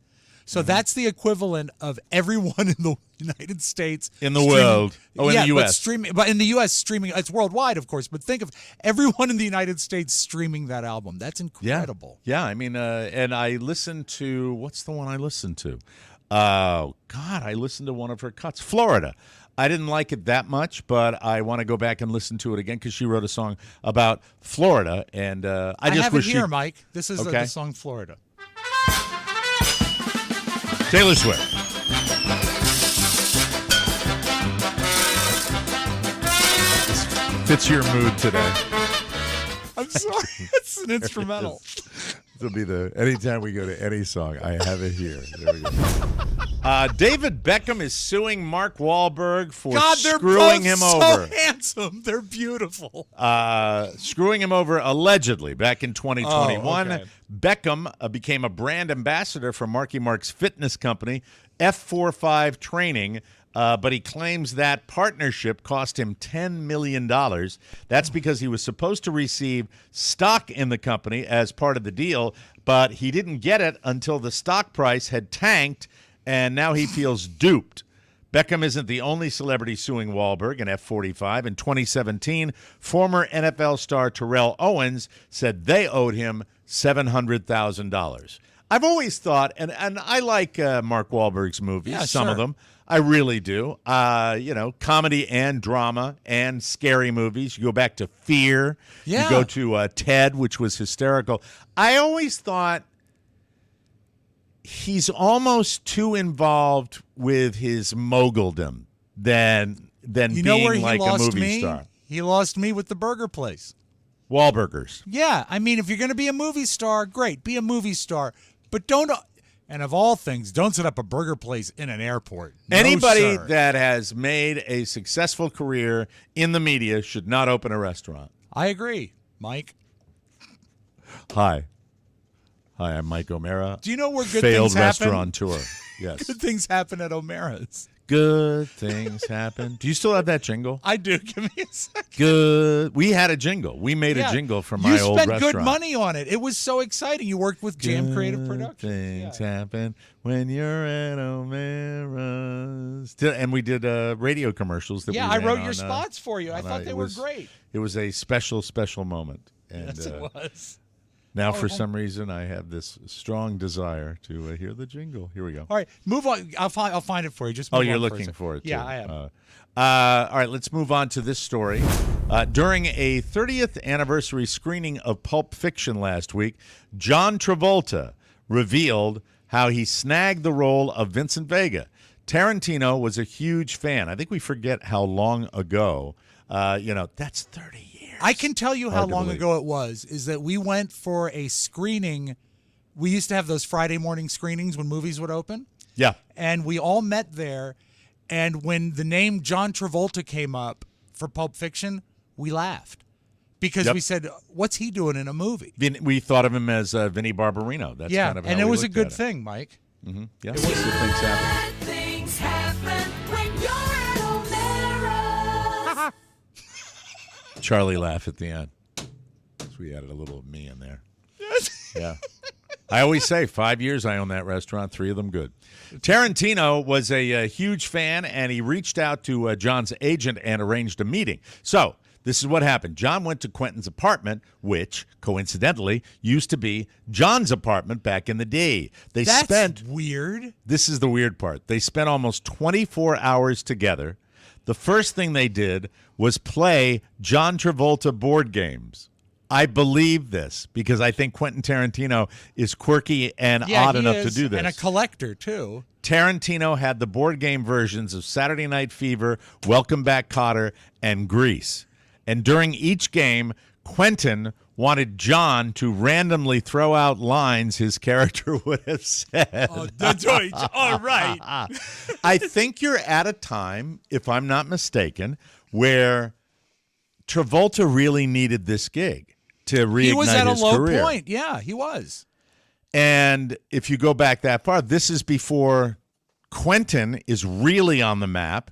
So that's the equivalent of everyone in the United States. In the world. Oh, in the U.S. But in the U.S. streaming, it's worldwide, of course. But think of everyone in the United States streaming that album. That's incredible. Yeah, I mean, and I listened to, what's the one I listened to? God, I listened to one of her cuts, Florida. I didn't like it that much, but I want to go back and listen to it again because she wrote a song about Florida. And I just have it wish here, Mike. This is Okay. the song Florida. Taylor Swift. Fits your mood today. I'm sorry. It's an instrumental. This will be anytime we go to any song, I have it here. There we go. David Beckham is suing Mark Wahlberg for God, they're screwing both him so over. handsome. They're beautiful. Screwing him over allegedly back in 2021. Oh, okay. Beckham became a brand ambassador for Marky Mark's fitness company, F45 Training, but he claims that partnership cost him $10 million. That's because he was supposed to receive stock in the company as part of the deal, but he didn't get it until the stock price had tanked, and now he feels duped. Beckham isn't the only celebrity suing Wahlberg and F45. In 2017, former NFL star Terrell Owens said they owed him $700,000. I've always thought, and I like Mark Wahlberg's movies, Yeah, some of sure. them. I really do. Comedy and drama and scary movies. You go back to Fear. Yeah. You go to Ted, which was hysterical. I always thought he's almost too involved with his moguldom than You know where being he like a lost movie me? star. He lost me with the burger place. Wahlburgers. Yeah, I mean, if you're going to be a movie star, great, be a movie star. But don't, and of all things, don't set up a burger place in an airport. No, Anybody sir. that has made a successful career in the media should not open a restaurant. I agree, Mike. Hi, I'm Mike O'Mara. Do you know where good failed things happen? restaurateur? Yes. Good things happen at O'Mara's. Good things happen. Do you still have that jingle? I do. Give me a second. Good. We had a jingle. We made a jingle for my old restaurant. You spent good money on it. It was so exciting. You worked with Jam Creative Productions. Things happen when you're at O'Mara's. And we did radio commercials that Yeah, we I ran wrote on, your spots for you. I thought they were great. It was a special moment. And Yes, it was. now, for some reason, I have this strong desire to hear the jingle. Here we go. All right, move on. I'll find it for you. Just move You're on looking second. for it, too. Yeah, I am. All right, let's move on to this story. During a 30th anniversary screening of Pulp Fiction last week, John Travolta revealed how he snagged the role of Vincent Vega. Tarantino was a huge fan. I think we forget how long ago. That's 30 years. I can tell you how Hard to long believe. ago it was. Is that we went for a screening. We used to have those Friday morning screenings when movies would open. Yeah. And we all met there. And when the name John Travolta came up for Pulp Fiction, we laughed. Because Yep. we said, what's he doing in a movie? We thought of him as Vinnie Barbarino. That's yeah, kind of and how it we was a looked good at it. thing, Mike. Mm-hmm. Yeah, good things happen. Good things happen when you're at O'Mara. Charlie laugh at the end. So we added a little of me in there. Yeah. I always say 5 years I own that restaurant, 3 of them good. Tarantino was a huge fan, and he reached out to John's agent and arranged a meeting. So This is what happened. John went to Quentin's apartment, which, coincidentally, used to be John's apartment back in the day. That's weird. This is the weird part. They spent almost 24 hours together. The first thing they did was play John Travolta board games. I believe this because I think Quentin Tarantino is quirky and odd enough to do this. And a collector, too. Tarantino had the board game versions of Saturday Night Fever, Welcome Back, Kotter, and Grease. And during each game, Quentin wanted John to randomly throw out lines his character would have said. Oh, that's right. All right. I think you're at a time, if I'm not mistaken, where Travolta really needed this gig to reignite his career. He was at a low point. Yeah, he was. And if you go back that far, this is before Quentin is really on the map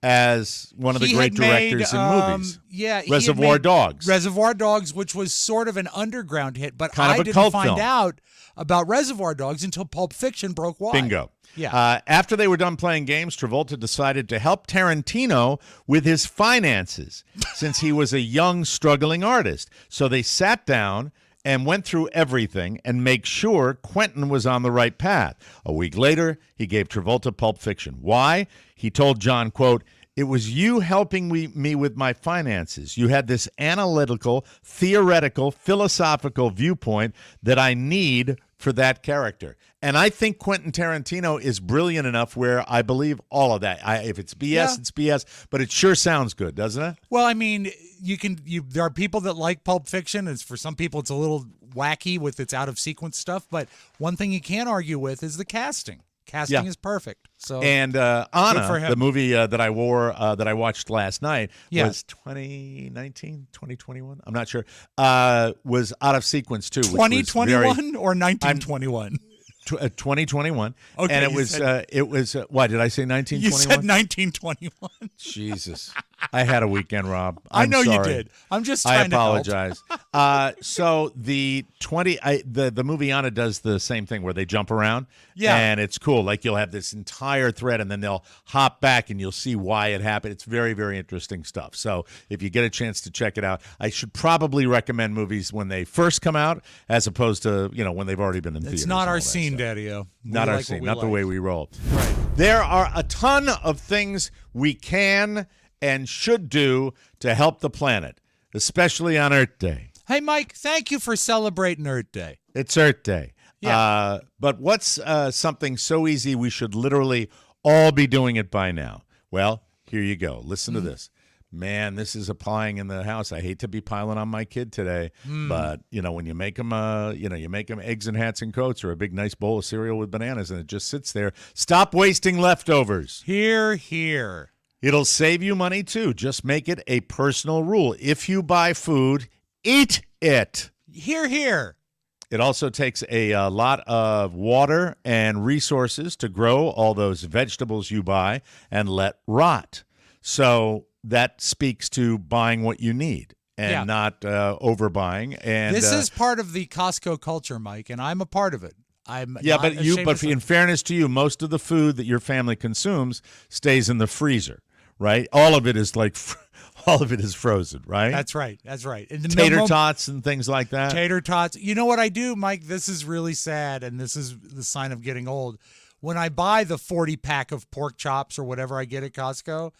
as one of the great directors in movies. Yeah, Reservoir Dogs. Reservoir Dogs, which was sort of an underground hit, but Kind of I a didn't cult find film. out about Reservoir Dogs until Pulp Fiction broke wide. Bingo. Yeah. After they were done playing games, Travolta decided to help Tarantino with his finances since he was a young, struggling artist. So they sat down and went through everything and make sure Quentin was on the right path. A week later, he gave Travolta Pulp Fiction. Why? He told John, quote, "It was you helping me with my finances. You had this analytical, theoretical, philosophical viewpoint that I need for that character." And I think Quentin Tarantino is brilliant enough where I believe all of that. If it's BS, it's BS, but it sure sounds good, doesn't it? Well, I mean, there are people that like Pulp Fiction. It's for some people it's a little wacky with its out of sequence stuff, but one thing you can't argue with is the casting. Casting is perfect. So and for Anna, him. the movie that I wore that I watched last night Yeah. was 2019, 2021. I'm not sure. Was out of sequence too. 2021 or 1921? 2021. Okay, and it you was said- why did I say 1921? You said 1921. Jesus. I had a weekend, Rob. I know you sorry. did. I'm just I trying to help. apologize. So the movie Anna does the same thing where they jump around. Yeah. And it's cool. Like you'll have this entire thread and then they'll hop back and you'll see why it happened. It's very, very interesting stuff. So if you get a chance to check it out, I should probably recommend movies when they first come out as opposed to, when they've already been in theaters. It's not and our all that scene, stuff. Daddy-O. Not our scene, not the way we roll. Right. There are a ton of things we can and should do to help the planet, especially on Earth Day. Hey, Mike, thank you for celebrating Earth Day. It's Earth Day. Yeah. But what's something so easy we should literally all be doing it by now? Well, here you go. Listen to this. Man, this is applying in the house. I hate to be piling on my kid today, but when you make them, you make them eggs and hats and coats or a big nice bowl of cereal with bananas, and it just sits there. Stop wasting leftovers. Here, here. It'll save you money too. Just make it a personal rule. If you buy food, eat it. Here, here. It also takes a lot of water and resources to grow all those vegetables you buy and let rot. So that speaks to buying what you need and not overbuying. And this is part of the Costco culture, Mike, and I'm a part of it. But in fairness to you, most of the food that your family consumes stays in the freezer, right? All of it is frozen, right? That's right. That's right. And Tater tots and things like that. Tater tots. You know what I do, Mike? This is really sad, and this is the sign of getting old. When I buy the 40-pack of pork chops or whatever I get at Costco,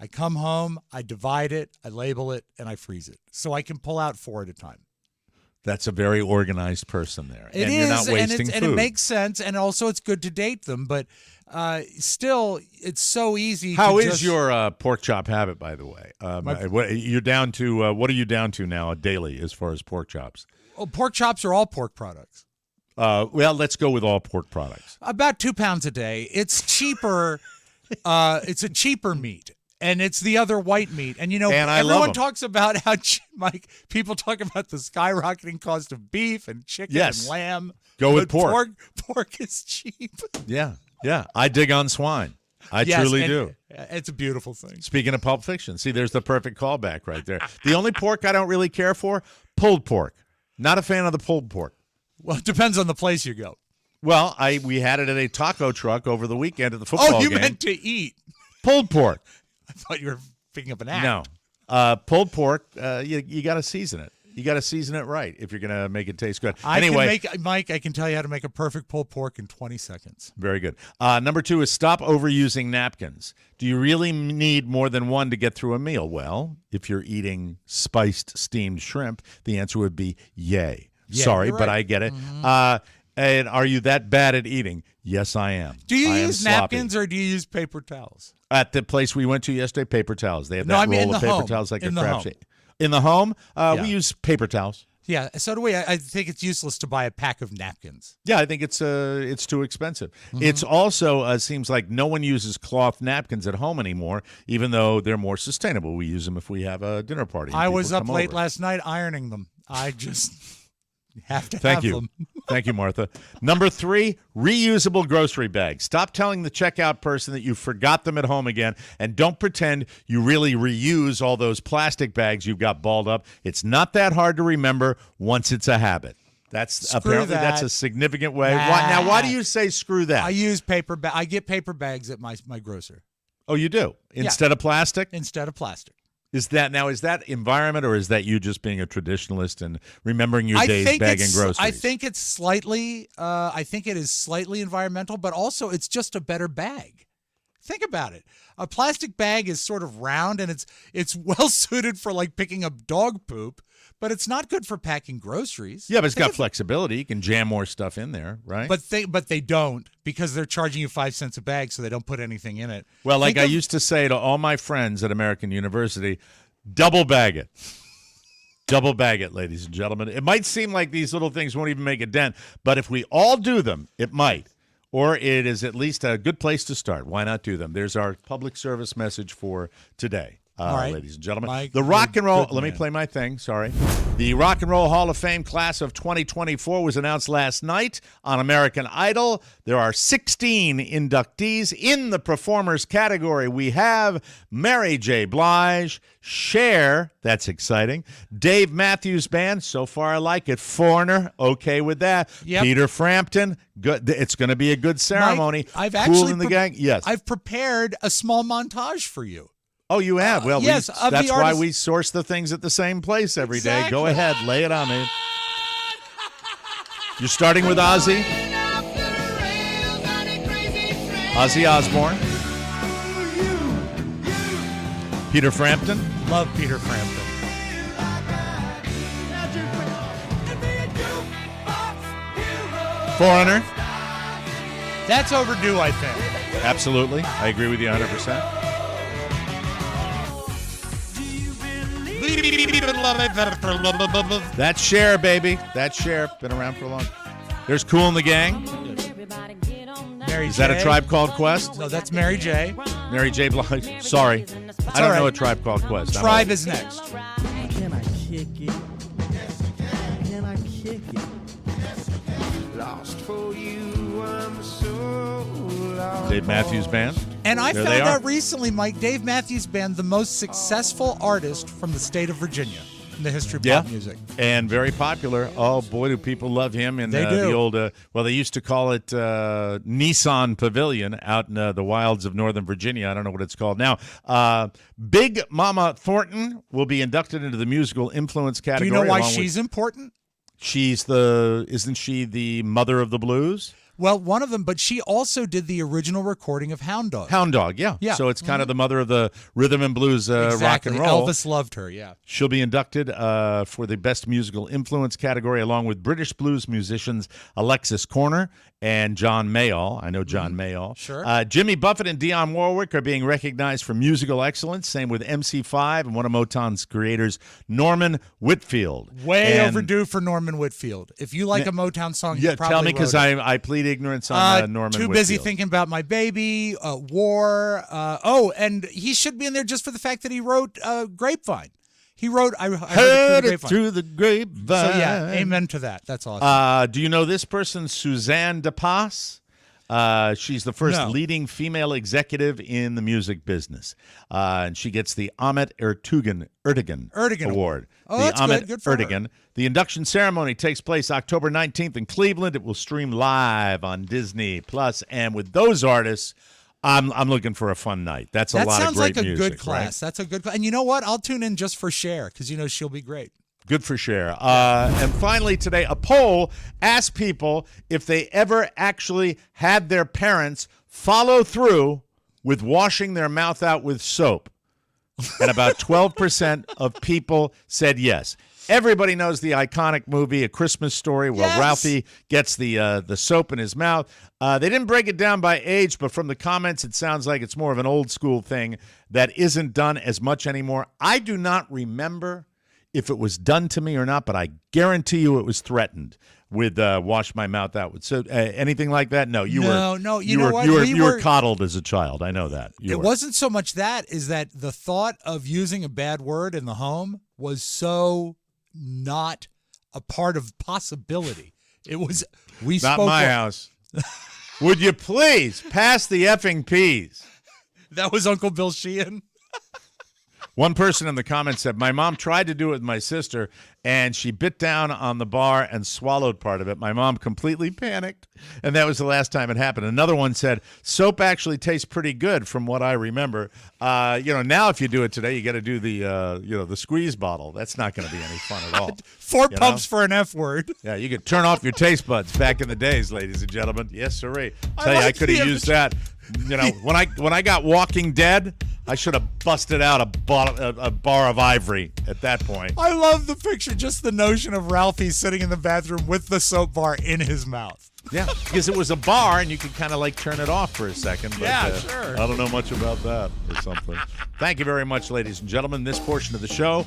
I come home, I divide it, I label it, and I freeze it. So I can pull out 4 at a time. That's a very organized person there. It and is, you're not wasting food. and it makes sense, and also it's good to date them, but still, it's so easy. How is your pork chop habit, by the way? You're down to what are you down to now daily as far as pork chops? Oh, pork chops are all pork products. Well, let's go with all pork products. About 2 pounds a day. It's cheaper. It's a cheaper meat. And it's the other white meat. And, everyone talks about how, Mike, people talk about the skyrocketing cost of beef and chicken and lamb. Go with pork. Pork is cheap. Yeah. I dig on swine. I truly do. It's a beautiful thing. Speaking of Pulp Fiction, see, there's the perfect callback right there. The only pork I don't really care for, pulled pork. Not a fan of the pulled pork. Well, it depends on the place you go. Well, we had it at a taco truck over the weekend at the football game. Oh, you meant to eat. Pulled pork. I thought you were picking up an act. No. Pulled pork, you got to season it. You got to season it right if you're going to make it taste good. Mike, I can tell you how to make a perfect pulled pork in 20 seconds. Very good. Number 2 is stop overusing napkins. Do you really need more than one to get through a meal? Well, if you're eating spiced steamed shrimp, the answer would be yay. Yeah, Sorry, right. but I get it. And are you that bad at eating? Yes, I am. Do you I use napkins or do you use paper towels? At the place we went to yesterday, paper towels. They have No, that I mean in roll of the paper home. towels like In a the crab home. shape. In the home, Yeah. we use paper towels. Yeah, so do we. I think it's useless to buy a pack of napkins. Yeah, I think it's too expensive. Mm-hmm. It's also seems like no one uses cloth napkins at home anymore, even though they're more sustainable. We use them if we have a dinner party. and I people was up come late over. last night ironing them. I just have to Thank have you. them. Thank you, Martha. Number 3, reusable grocery bags. Stop telling the checkout person that you forgot them at home again, and don't pretend you really reuse all those plastic bags you've got balled up. It's not that hard to remember once it's a habit. Apparently that's that. a significant way. Nah. Why do you say screw that? I use paper I get paper bags at my grocer Oh, you do? Instead of plastic? instead of plastic. Is that environment, or is that you just being a traditionalist and remembering your days bagging groceries? I think it's slightly. I think it is slightly environmental, but also it's just a better bag. Think about it. A plastic bag is sort of round and it's well suited for like picking up dog poop, but it's not good for packing groceries. Yeah, but it's got flexibility. You can jam more stuff in there, right? But they don't, because they're charging you 5 cents a bag, so they don't put anything in it. Well, like Think I of- used to say to all my friends at American University, double bag it. Double bag it, ladies and gentlemen. It might seem like these little things won't even make a dent, but if we all do them, it might. Or it is at least a good place to start. Why not do them? There's our public service message for today. All right. Ladies and gentlemen. Mike, The Rock and Roll, good let me man. play my thing, sorry. The Rock and Roll Hall of Fame class of 2024 was announced last night on American Idol. There are 16 inductees. In the performers category, we have Mary J. Blige, Cher, that's exciting, Dave Matthews Band, so far I like it, Foreigner, okay with that, Yep. Peter Frampton, good. It's going to be a good ceremony. Mike, I've Cool actually in the gang, yes. I've prepared a small montage for you. Oh, you have? Well, yes, of the that's why artist- we source the things at the same place every day. Go Exactly. ahead, lay it on me. You're starting with Ozzy. Ozzy Osbourne. Peter Frampton. Love Peter Frampton. Foreigner. That's overdue, I think. Absolutely. I agree with you 100%. That's Cher, baby. That's Cher. Been around for a long. There's Cool in the Gang. Mary Is that a J. Tribe Called Quest? No, that's Mary J. Mary J. Blige. Sorry. I don't all right. know a Tribe Called Quest. I'm Tribe old. is next. Can I kick it? Can I kick it? Lost for you, I'm so lost. Dave Matthews Band. And I There found they are. out recently, Mike, Dave Matthews Band, the most successful artist from the state of Virginia in the history of Yeah. pop music. And very popular. Oh, boy, do people love him. In They the do. old, well, they used to call it Nissan Pavilion out in the wilds of Northern Virginia. I don't know what it's called now. Big Mama Thornton will be inducted into the musical influence Do category. you know why along with- she's important? isn't she the mother of the blues? Well, one of them, but she also did the original recording of Hound Dog. Hound Dog, yeah. Yeah. So it's kind of the mother of the rhythm and blues rock Exactly. and roll. Elvis loved her, yeah. She'll be inducted for the Best Musical Influence category, along with British blues musicians Alexis Corner and John Mayall. I know John Mayall. Sure. Jimmy Buffett and Dionne Warwick are being recognized for musical excellence. Same with MC5 and one of Motown's creators, Norman Whitfield. Way And- overdue for Norman Whitfield. If you like a Motown song, Yeah, you probably tell me because wrote it. I plead ignorance on Norman Too Whitfield. busy thinking about my baby, war. And he should be in there just for the fact that he wrote Grapevine. He wrote I Heard heard it through the grapevine. So yeah, amen to that. That's awesome. Do you know this person, Suzanne DePass? She's the first No. leading female executive in the music business. And she gets the Ahmet Ertegun Award. Oh, the that's Ahmet good. Good for her. Ertegun. The induction ceremony takes place October 19th in Cleveland. It will stream live on Disney Plus. And with those artists, I'm looking for a fun night. That's a That lot of sounds great like a music, good class. right? That's a good class. And you know what? I'll tune in just for Cher because she'll be great. Good for Cher. And finally today, a poll asked people if they ever actually had their parents follow through with washing their mouth out with soap. And about 12% of people said yes. Everybody knows the iconic movie, A Christmas Story, where Yes. Ralphie gets the soap in his mouth. They didn't break it down by age, but from the comments, it sounds like it's more of an old school thing that isn't done as much anymore. I do not remember if it was done to me or not, but I guarantee you it was threatened with wash my mouth out with soap. Anything like that? No, you were. No. You know were, what? you were coddled as a child. I know that. You It were. wasn't so much that is that the thought of using a bad word in the home was so not a part of possibility. It was we Not spoke my house. Would you please pass the effing peas? That was Uncle Bill Sheehan. One person in the comments said, my mom tried to do it with my sister, and she bit down on the bar and swallowed part of it. My mom completely panicked, and that was the last time it happened. Another one said, soap actually tastes pretty good from what I remember. Now if you do it today, you got to do the squeeze bottle. That's not going to be any fun at all. Four pumps for an F word. Yeah, you could turn off your taste buds back in the days, ladies and gentlemen. Yes, sirree. Tell you, I like could have the used that. When I got Walking Dead, I should have busted out a bar of ivory at that point. I love the picture, just the notion of Ralphie sitting in the bathroom with the soap bar in his mouth. Yeah, because it was a bar and you could kind of like turn it off for a second. But, Yeah, sure. I don't know much about that or something. Thank you very much, ladies and gentlemen. This portion of the show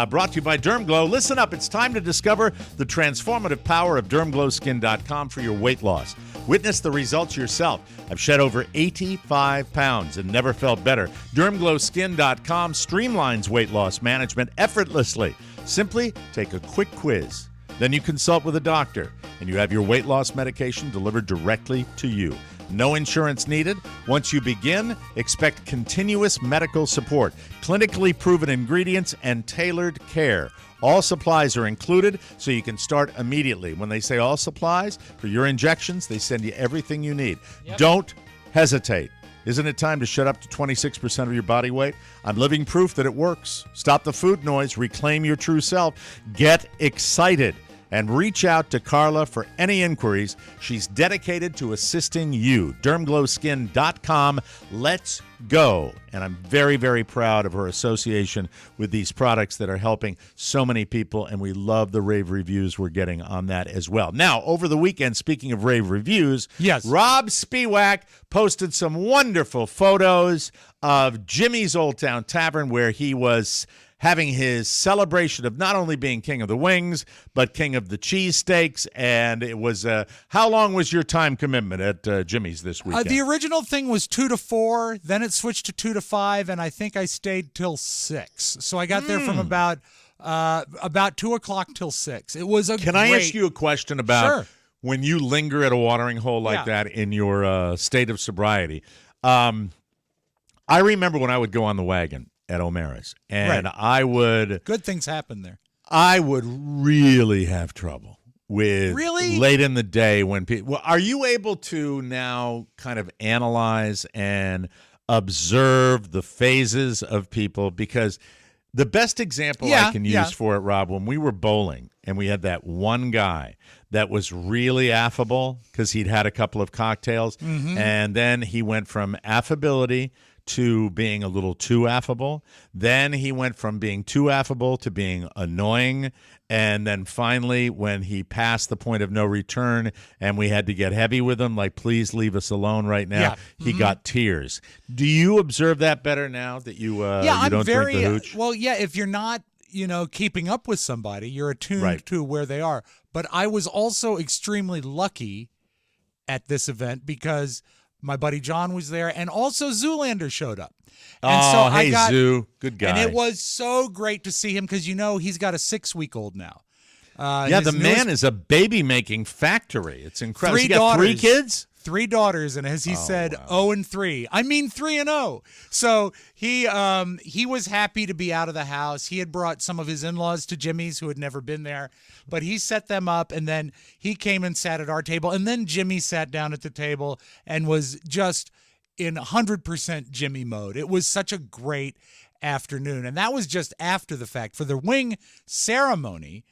brought to you by Derm Glow. Listen up. It's time to discover the transformative power of DermGlowSkin.com for your weight loss. Witness the results yourself. I've shed over 85 pounds and never felt better. DermGlowSkin.com streamlines weight loss management effortlessly. Simply take a quick quiz. Then you consult with a doctor, and you have your weight loss medication delivered directly to you. No insurance needed. Once you begin, expect continuous medical support, clinically proven ingredients, and tailored care. All supplies are included, so you can start immediately. When they say all supplies, for your injections, they send you everything you need. Don't hesitate. Isn't it time to shut up to 26% of your body weight? I'm living proof that it works. Stop the food noise. Reclaim your true self. Get excited. And reach out to Carla for any inquiries. She's dedicated to assisting you. DermGlowSkin.com. Let's go. And I'm very, very proud of her association with these products that are helping so many people, and we love the rave reviews we're getting on that as well. Now, over the weekend, speaking of rave reviews, yes, Rob Spiewak posted some wonderful photos of Jimmy's Oldtown Tavern, where he was having his celebration of not only being king of the wings, but king of the cheesesteaks. And it was, how long was your time commitment at Jimmy's this weekend? The original thing was 2 to 4, then it switched to 2 to 5, and I think I stayed till 6. So I got there from about 2 o'clock till 6. It was a Can I ask you a question about when you linger at a watering hole like that in your state of sobriety? I remember when I would go on the wagon at O'Mara's, and I would... Good things happen there. I would really have trouble with late in the day when people... Well, are you able to now kind of analyze and observe the phases of people? Because the best example I can use for it, Rob, when we were bowling and we had that one guy that was really affable because he'd had a couple of cocktails, and then he went from affability to being a little too affable. Then he went from being too affable to being annoying. And then finally, when he passed the point of no return and we had to get heavy with him, like, please leave us alone right now, he got tears. Do you observe that better now that you, you don't drink the hooch? Well, yeah, if you're not, keeping up with somebody, you're attuned to where they are. But I was also extremely lucky at this event because my buddy John was there, and also Zoolander showed up. And Zoo, good guy. And it was so great to see him because, he's got a 6-week-old now. The man is a baby-making factory. It's incredible. 3 He got daughters. 3 kids? 3 daughters, and as he said, 0-3. I mean 3-0. So he was happy to be out of the house. He had brought some of his in-laws to Jimmy's who had never been there, but he set them up, and then he came and sat at our table, and then Jimmy sat down at the table and was just in 100% Jimmy mode. It was such a great afternoon. And that was just after the fact. For the wing ceremony,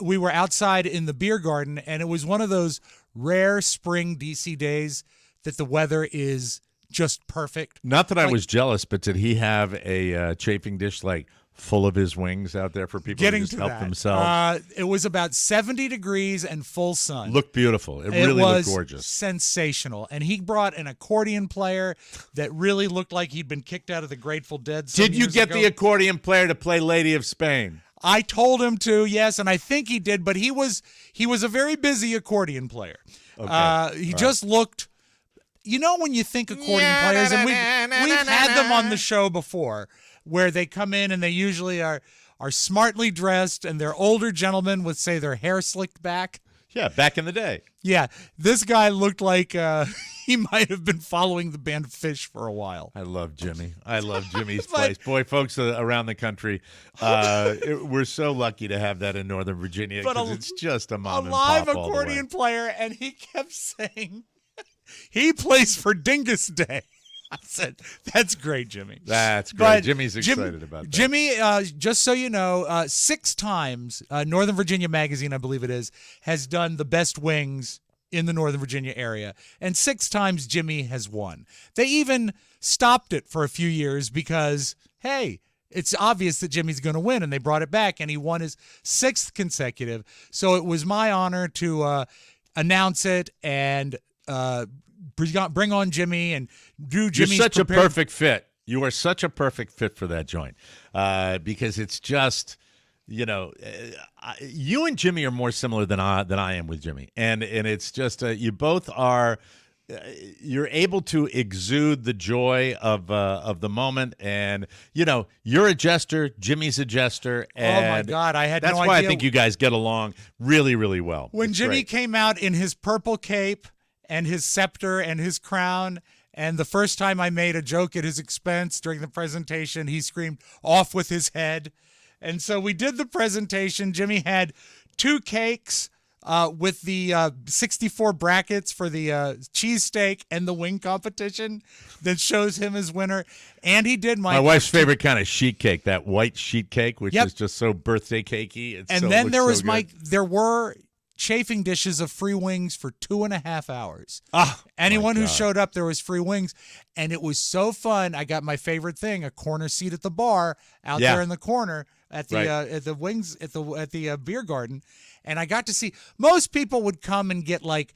we were outside in the beer garden, and it was one of those rare spring DC days that the weather is just perfect. Not that I was jealous, but did he have a chafing dish like full of his wings out there for people to just help themselves? It was about 70 degrees and full sun. Looked beautiful. It really looked gorgeous. Sensational. And he brought an accordion player that really looked like he'd been kicked out of the Grateful Dead some Did you years get ago. the accordion player to play Lady of Spain? I told him to, yes, and I think he did, but he was a very busy accordion player. Okay. He just looked, when you think accordion players, and we've had them on the show before, where they come in and they usually are smartly dressed, and they're older gentlemen with, say, their hair slicked back. Yeah, back in the day. Yeah, this guy looked like he might have been following the band Fish for a while. I love Jimmy. I love Jimmy's place. Boy, folks around the country, we're so lucky to have that in Northern Virginia because it's just a mom and pop live accordion player, and he kept saying he plays for Dingus Day. I said, that's great, Jimmy. That's great. But Jimmy's excited about that. Jimmy, just so you know, 6 times, Northern Virginia Magazine, I believe it is, has done the best wings in the Northern Virginia area. And 6 times Jimmy has won. They even stopped it for a few years because, hey, it's obvious that Jimmy's going to win, and they brought it back, and he won his 6th consecutive. So it was my honor to announce it and bring on Jimmy and do Jimmy's. You're such a perfect fit. You are such a perfect fit for that joint because it's just, you and Jimmy are more similar than I am with Jimmy, and it's just you both are. You're able to exude the joy of the moment, and you're a jester. Jimmy's a jester, and oh my God, I had that's no why idea. I think you guys get along really, really well. When It's Jimmy great. came out in his purple cape and his scepter and his crown, and the first time I made a joke at his expense during the presentation, he screamed, "Off with his head." And so we did the presentation. Jimmy had 2 cakes with the 64 brackets for the cheesesteak and the wing competition that shows him as winner. And he did my wife's favorite kind of sheet cake, that white sheet cake, which is just so birthday cakey. And then there was there were chafing dishes of free wings for 2.5 hours. Anyone who showed up, there was free wings, and it was so fun. I got my favorite thing, a corner seat at the bar out there in the corner at the at the wings at the beer garden, and I got to see. Most people would come and get like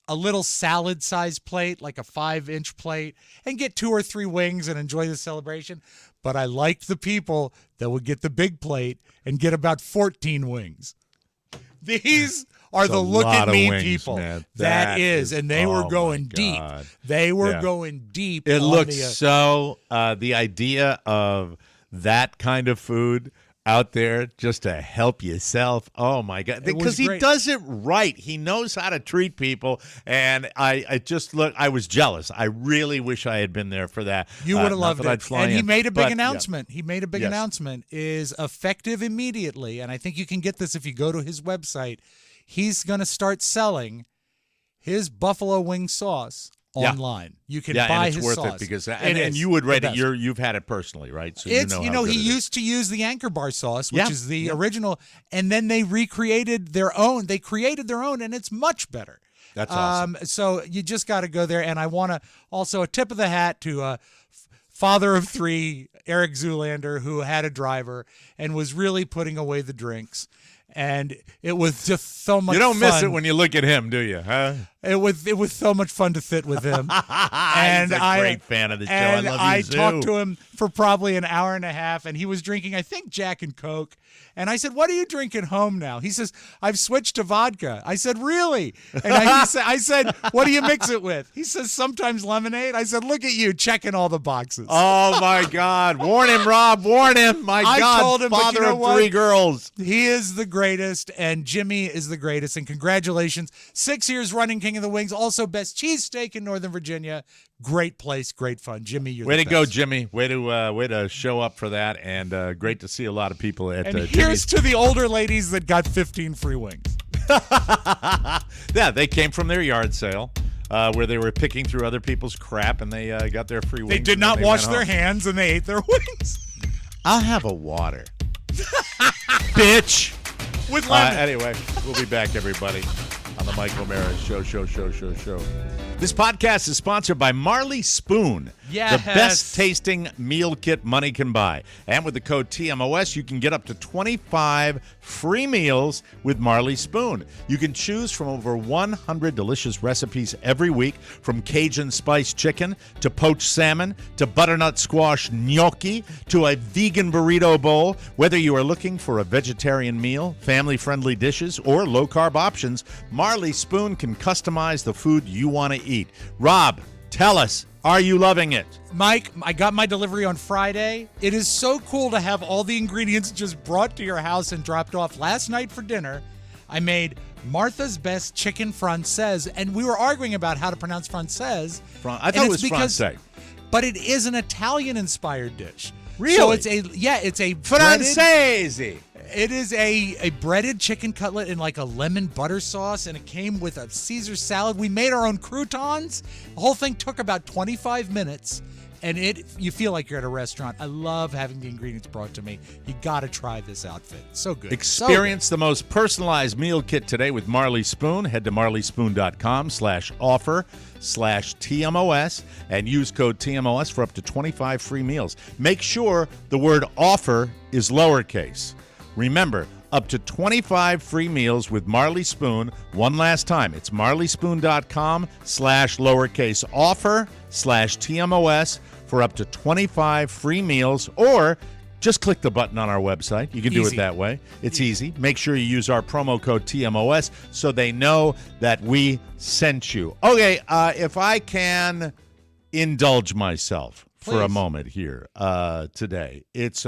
a little salad size plate, like a 5-inch plate, and get 2 or 3 wings and enjoy the celebration. But I liked the people that would get the big plate and get about 14 wings. These are the look at me people. Man. That is, and they were going deep. They were going deep. It looks so. The idea of that kind of food out there just to help yourself. Oh my God! Because he does it right. He knows how to treat people, and I just look. I was jealous. I really wish I had been there for that. You would have loved it. And he made a big announcement. Yeah. He made a big announcement. Is effective immediately, and I think you can get this if you go to his website. He's going to start selling his buffalo wing sauce online. You can buy and it's his worth sauce. it because and you would rate it. You've had it personally, right? So it's he used to use the Anchor Bar sauce, which is the original, and then they recreated their own. They created their own, and it's much better. That's awesome. So you just got to go there, and I want to also a tip of the hat to father of 3, Eric Zoolander, who had a driver and was really putting away the drinks. And it was just so much fun. You don't miss it when you look at him, do you? Huh? It was so much fun to sit with him. And He's a great fan of the show. And I love I you, Zoo. talked to him for probably an hour and a half, and he was drinking, I think, Jack and Coke. And I said, "What are you drinking home now?" He says, "I've switched to vodka." I said, "Really?" And I said, "What do you mix it with?" He says, "Sometimes lemonade." I said, "Look at you checking all the boxes." Oh my God! Warn him, Rob. Warn him. My God! I told him, father but you know of what? 3 girls. He is the greatest, and Jimmy is the greatest. And congratulations, 6 years running King of the Wings. Also, best cheesesteak in Northern Virginia. Great place, great fun. Jimmy, you're way the to go, best. Way to show up for that, and great to see a lot of people at. And here's Jimmy's. to the older ladies that got 15 free wings. Yeah, they came from their yard sale. where they were picking through other people's crap and they got their free wings. They did and then not they wash went their home. hands and they ate their wings. I'll have a water. Bitch. With lemon. Anyway, we'll be back, everybody, on the Mike O'Mara Show. This podcast is sponsored by Marley Spoon, Yes. the best tasting meal kit money can buy. And with the code TMOS, you can get up to 25 free meals with Marley Spoon. You can choose from over 100 delicious recipes every week, from Cajun spiced chicken to poached salmon to butternut squash gnocchi to a vegan burrito bowl. Whether you are looking for a vegetarian meal, family-friendly dishes, or low-carb options, Marley Spoon can customize the food you want to eat. Rob, tell us, are you loving it? Mike, I got my delivery on Friday. It is so cool to have all the ingredients just brought to your house and dropped off. Last night for dinner, I made Martha's Best Chicken Francaise, and we were arguing about how to pronounce Francaise. I thought it was Francais. But it is an Italian-inspired dish. Really? So it's a breaded, Francese. it is a breaded chicken cutlet in like a lemon butter sauce, and it came with a Caesar salad. We made our own croutons. The whole thing took about 25 minutes, and you feel like you're at a restaurant. I love having the ingredients brought to me. You got to try this outfit. So good. Experience the most personalized meal kit today with Marley Spoon. Head to marleyspoon.com/offer/TMOS and use code TMOS for up to 25 free meals. Make sure the word offer is lowercase. Remember, up to 25 free meals with Marley Spoon. One last time, it's marleyspoon.com/lowercase offer/TMOS for up to 25 free meals, or just click the button on our website. You can do it Easy. that way. It's easy. Make sure you use our promo code TMOS so they know that we sent you. Okay, if I can indulge myself for a Please. moment here today. It's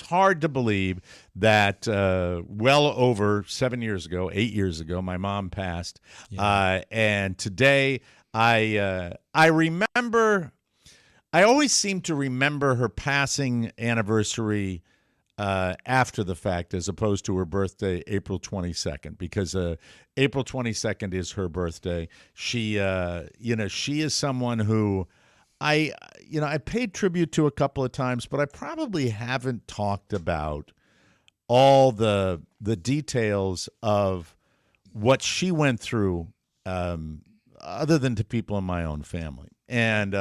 hard to believe that well over 8 years ago, my mom passed. And today I remember, I always seem to remember her passing anniversary after the fact, as opposed to her birthday, April 22nd, because April 22nd is her birthday. She is someone who I paid tribute to a couple of times, but I probably haven't talked about all the details of what she went through, other than to people in my own family. And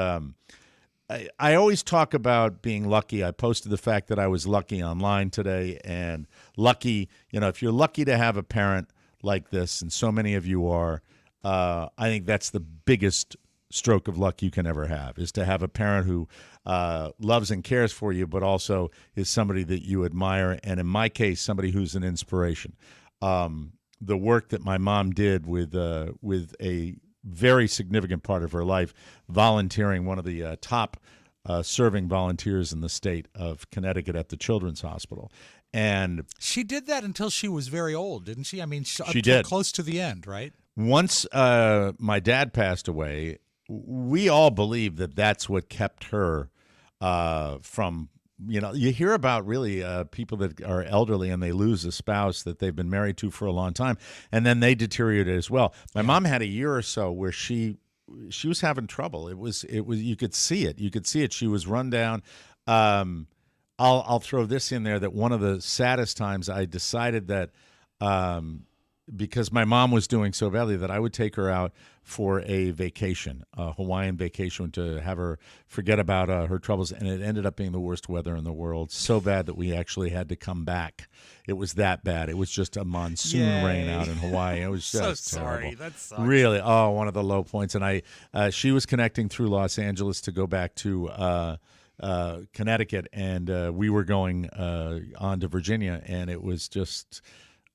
I always talk about being lucky. I posted the fact that I was lucky online today, and lucky, if you're lucky to have a parent like this, and so many of you are, I think that's the biggest stroke of luck you can ever have, is to have a parent who loves and cares for you, but also is somebody that you admire, and in my case, somebody who's an inspiration. The work that my mom did with a very significant part of her life, volunteering, one of the top serving volunteers in the state of Connecticut at the Children's Hospital. And She did that until she was very old, didn't she? I mean, She did. Close to the end, right? once my dad passed away, we all believe that that's what kept her from, you hear about really people that are elderly and they lose a spouse that they've been married to for a long time, and then they deteriorate as well. My mom had a year or so where she was having trouble. It was you could see it. You could see it. She was run down. I'll throw this in there, that one of the saddest times I decided that because my mom was doing so badly, that I would take her out for a vacation, a Hawaiian vacation, to have her forget about her troubles. And it ended up being the worst weather in the world. So bad that we actually had to come back. It was that bad. It was just a monsoon rain out in Hawaii. It was just so sorry. terrible. That sucks. Really, one of the low points. And she was connecting through Los Angeles to go back to Connecticut, and we were going on to Virginia, and it was just...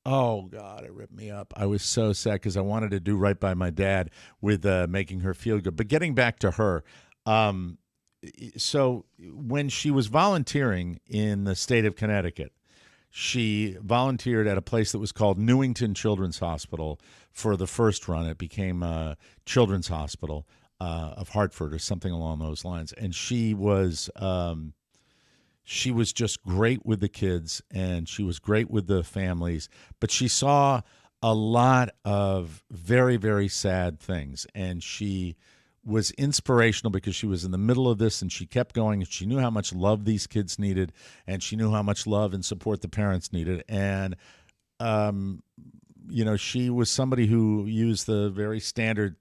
Oh, God, it ripped me up. I was so sad because I wanted to do right by my dad with making her feel good. But getting back to her, so when she was volunteering in the state of Connecticut, she volunteered at a place that was called Newington Children's Hospital for the first run. It became Children's Hospital of Hartford or something along those lines. And she was just great with the kids, and she was great with the families. But she saw a lot of very, very sad things. And she was inspirational because she was in the middle of this and she kept going. And she knew how much love these kids needed, and she knew how much love and support the parents needed. And, she was somebody who used the very standard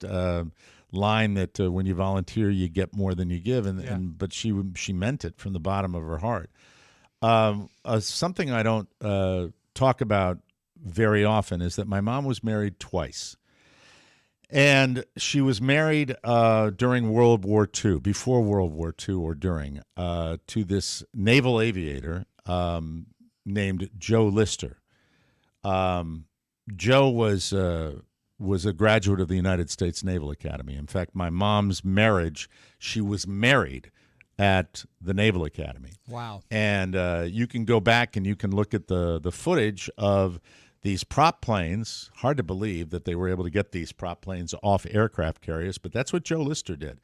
line that when you volunteer, you get more than you give. But she meant it from the bottom of her heart. Something I don't talk about very often is that my mom was married twice. And she was married during World War II, before World War II or during, to this naval aviator named Joe Lister. Joe was a graduate of the United States Naval Academy. In fact, my mom's marriage, she was married at the Naval Academy. Wow. And you can go back and you can look at the footage of these prop planes. Hard to believe that they were able to get these prop planes off aircraft carriers, but that's what Joe Lister did.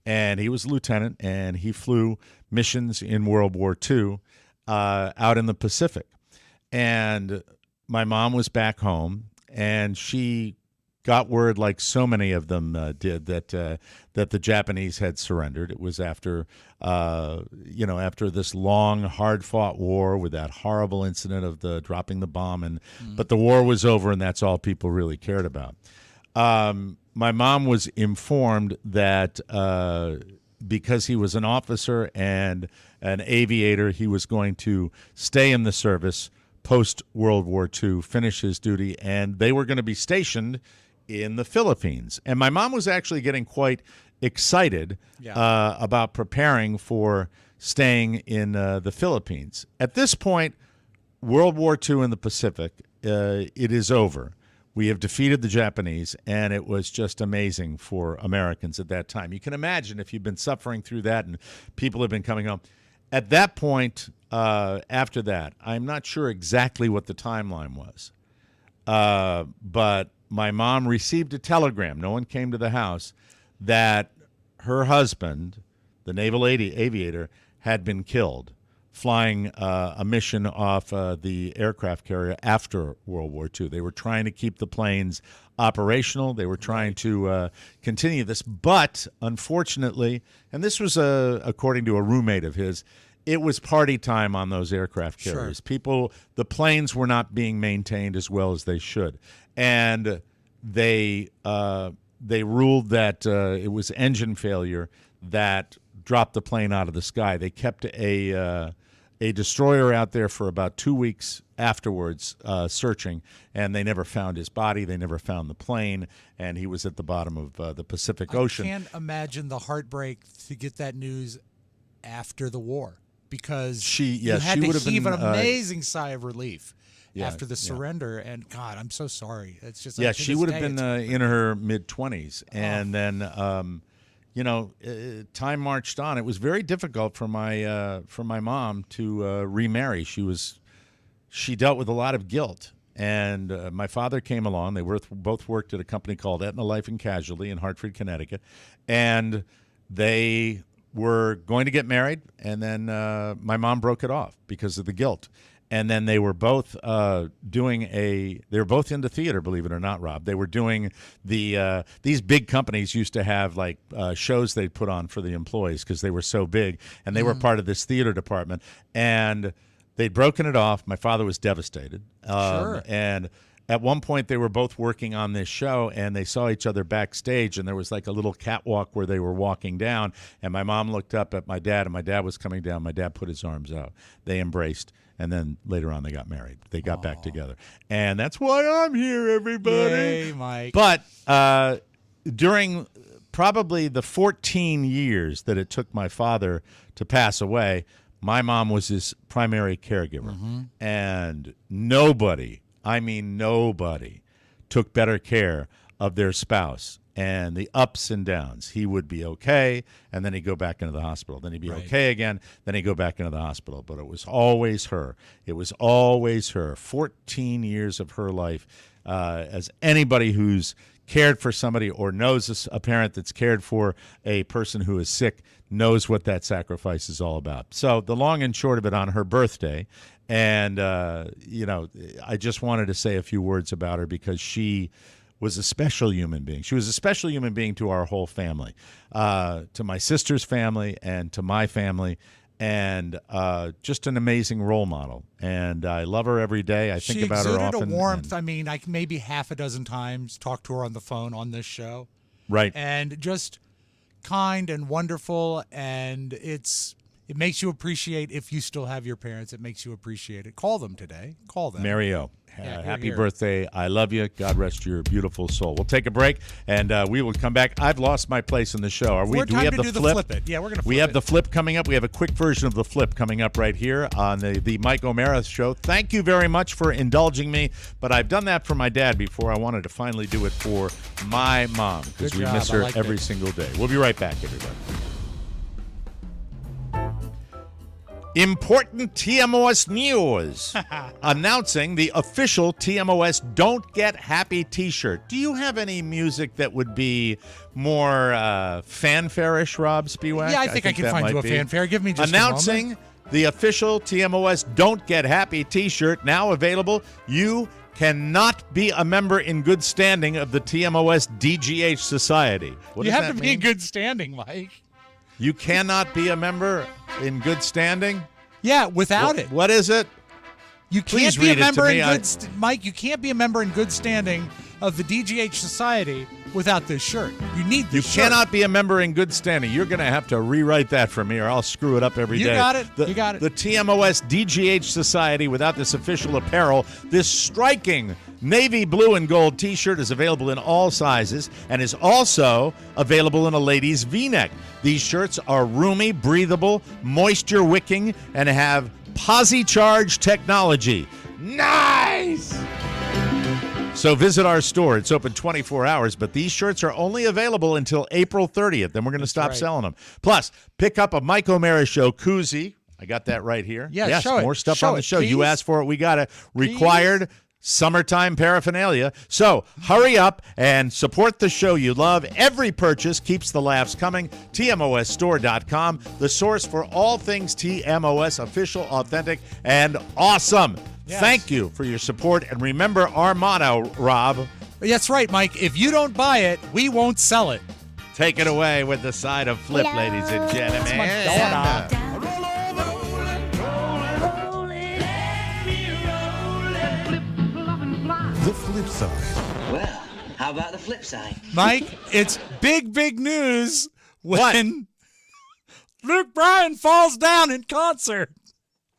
And he was a lieutenant, and he flew missions in World War II out in the Pacific. And my mom was back home, and she got word, like so many of them did, that the Japanese had surrendered. It was after this long, hard-fought war with that horrible incident of the dropping the bomb, but the war was over, and that's all people really cared about. My mom was informed that because he was an officer and an aviator, he was going to stay in the service post-World War II, finish his duty, and they were going to be stationed in the Philippines. And my mom was actually getting quite excited about preparing for staying in the Philippines. At this point, World War II in the Pacific, it is over. We have defeated the Japanese, and it was just amazing for Americans at that time. You can imagine if you've been suffering through that and people have been coming home. At that point, after that, I'm not sure exactly what the timeline was, but my mom received a telegram, no one came to the house, that her husband, the naval aviator, had been killed flying a mission off the aircraft carrier after World War II. They were trying to keep the planes operational. They were trying to continue this. But unfortunately, and this was according to a roommate of his, it was party time on those aircraft carriers. Sure. The planes were not being maintained as well as they should. And they ruled that it was engine failure that dropped the plane out of the sky. They kept a destroyer out there for about 2 weeks afterwards searching, and they never found his body. They never found the plane, and he was at the bottom of the Pacific Ocean. I can't imagine the heartbreak to get that news after the war, because you had to heave an amazing sigh of relief after the surrender. And God, I'm so sorry. It's just she would have been in her mid-20s, and then time marched on. It was very difficult for my mom to remarry. She dealt with a lot of guilt, and my father came along. They both worked at a company called Aetna Life and Casualty in Hartford, Connecticut, and they were going to get married, and then my mom broke it off because of the guilt. And then they were both they were both into theater, believe it or not, Rob. They were doing these big companies used to have like shows they'd put on for the employees because they were so big, and they were part of this theater department. And they'd broken it off. My father was devastated. Sure. And at one point, they were both working on this show, and they saw each other backstage, and there was like a little catwalk where they were walking down, and my mom looked up at my dad, and my dad was coming down. My dad put his arms out. They embraced, and then later on, they got married. They got back together. And that's why I'm here, everybody. Yay, Mike. But during probably the 14 years that it took my father to pass away, my mom was his primary caregiver. Mm-hmm. And nobody took better care of their spouse and the ups and downs. He would be okay, and then he'd go back into the hospital. Then he'd be okay again, then he'd go back into the hospital. But it was always her. It was always her. 14 years of her life. As anybody who's cared for somebody or knows a parent that's cared for a person who is sick knows what that sacrifice is all about. So the long and short of it, on her birthday, and, I just wanted to say a few words about her because she was a special human being. She was a special human being to our whole family, to my sister's family and to my family, and just an amazing role model. And I love her every day. I think about her often. She exuded a warmth. I mean, I can maybe half a dozen times talk to her on the phone on this show. Right. And just kind and wonderful, and it makes you appreciate, if you still have your parents, it makes you appreciate it. Call them today. Call them. Mary O. Yeah, happy here. birthday. I love you. God rest your beautiful soul. We'll take a break, and we will come back. I've lost my place in the show. Do we have the flip? Flip it. Yeah, we're going to flip We have it. the flip coming up. We have a quick version of the flip coming up right here on the Mike O'Mara Show. Thank you very much for indulging me, but I've done that for my dad before. I wanted to finally do it for my mom because Good we job. miss I her like every it. single day. We'll be right back, everybody. Important TMOS news. Announcing the official TMOS Don't Get Happy t-shirt. Do you have any music that would be more fanfare-ish, Rob Spiewak? Yeah, I think I can that find might you a be. fanfare. Give me just Announcing a moment. the official TMOS Don't Get Happy t-shirt, now available. You cannot be a member in good standing of the TMOS DGH Society. What You does have that to be in mean? good standing, Mike. You cannot be a member in good standing? Yeah, without it. What is it? You Please can't be a read it to member me. in good Mike, you can't be a member in good standing of the DGH Society without this shirt. You need this You shirt. cannot be a member in good standing. You're going to have to rewrite that for me, or I'll screw it up every day. You got it. You got it. The TMOS DGH Society, without this official apparel, this striking navy blue and gold T-shirt is available in all sizes and is also available in a lady's V-neck. These shirts are roomy, breathable, moisture-wicking, and have Posi-Charge technology. Nice! So visit our store. It's open 24 hours, but these shirts are only available until April 30th. Then we're going to stop right. selling them. Plus, pick up a Mike O'Mara Show koozie. I got that right here. Yeah, yes, show it. more stuff Show on the it, show. You please. asked for it. We got it. Required summertime paraphernalia. So hurry up and support the show you love. Every purchase keeps the laughs coming. TMOSstore.com, the source for all things TMOS, official, authentic, and awesome. Yes. Thank you for your support. And remember our motto, Rob. That's right, Mike. If you don't buy it, we won't sell it. Take it away with the side of flip, ladies and gentlemen. my daughter. The flip side. Well, how about the flip side? Mike, it's big news when Luke Bryan falls down in concert.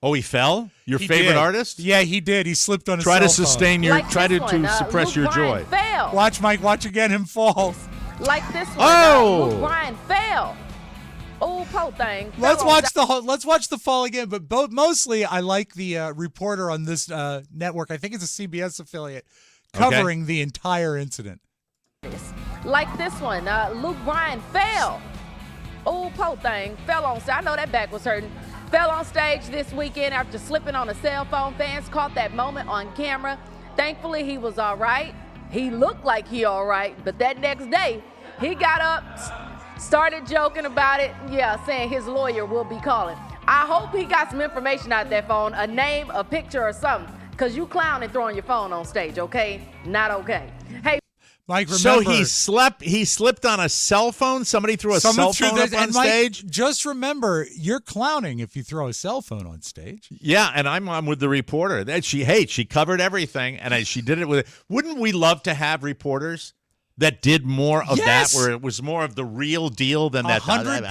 Oh, he fell? Your He favorite did. artist? Yeah, he did. He slipped on his Try cell to phone. sustain your, Like try to this one, suppress Luke your Bryan joy. Fell. Watch, Mike. Watch again him fall. Like this one. Oh! Luke Bryan fell. Old po thing. fell Let's on watch the fall again. But mostly, I like the reporter on this network. I think it's a CBS affiliate covering the entire incident. Like this one. Luke Bryan fell. Old po thing fell on stage. I know that back was hurting. Fell on stage this weekend after slipping on a cell phone. Fans caught that moment on camera. Thankfully, he was all right. He looked like he all right. But that next day, he got up, started joking about it. Yeah, saying his lawyer will be calling. I hope he got some information out that phone, a name, a picture, or something. Because you clowning throwing your phone on stage, okay? Not okay. Hey, Mike, So remember, he slipped on a cell phone? Somebody threw a someone cell threw phone this- up on and Mike, stage? just remember, you're clowning if you throw a cell phone on stage. Yeah, and I'm with the reporter. That she covered everything, and she did it with. Wouldn't we love to have reporters that did more of Yes! that, where it was more of the real deal than that? 100%.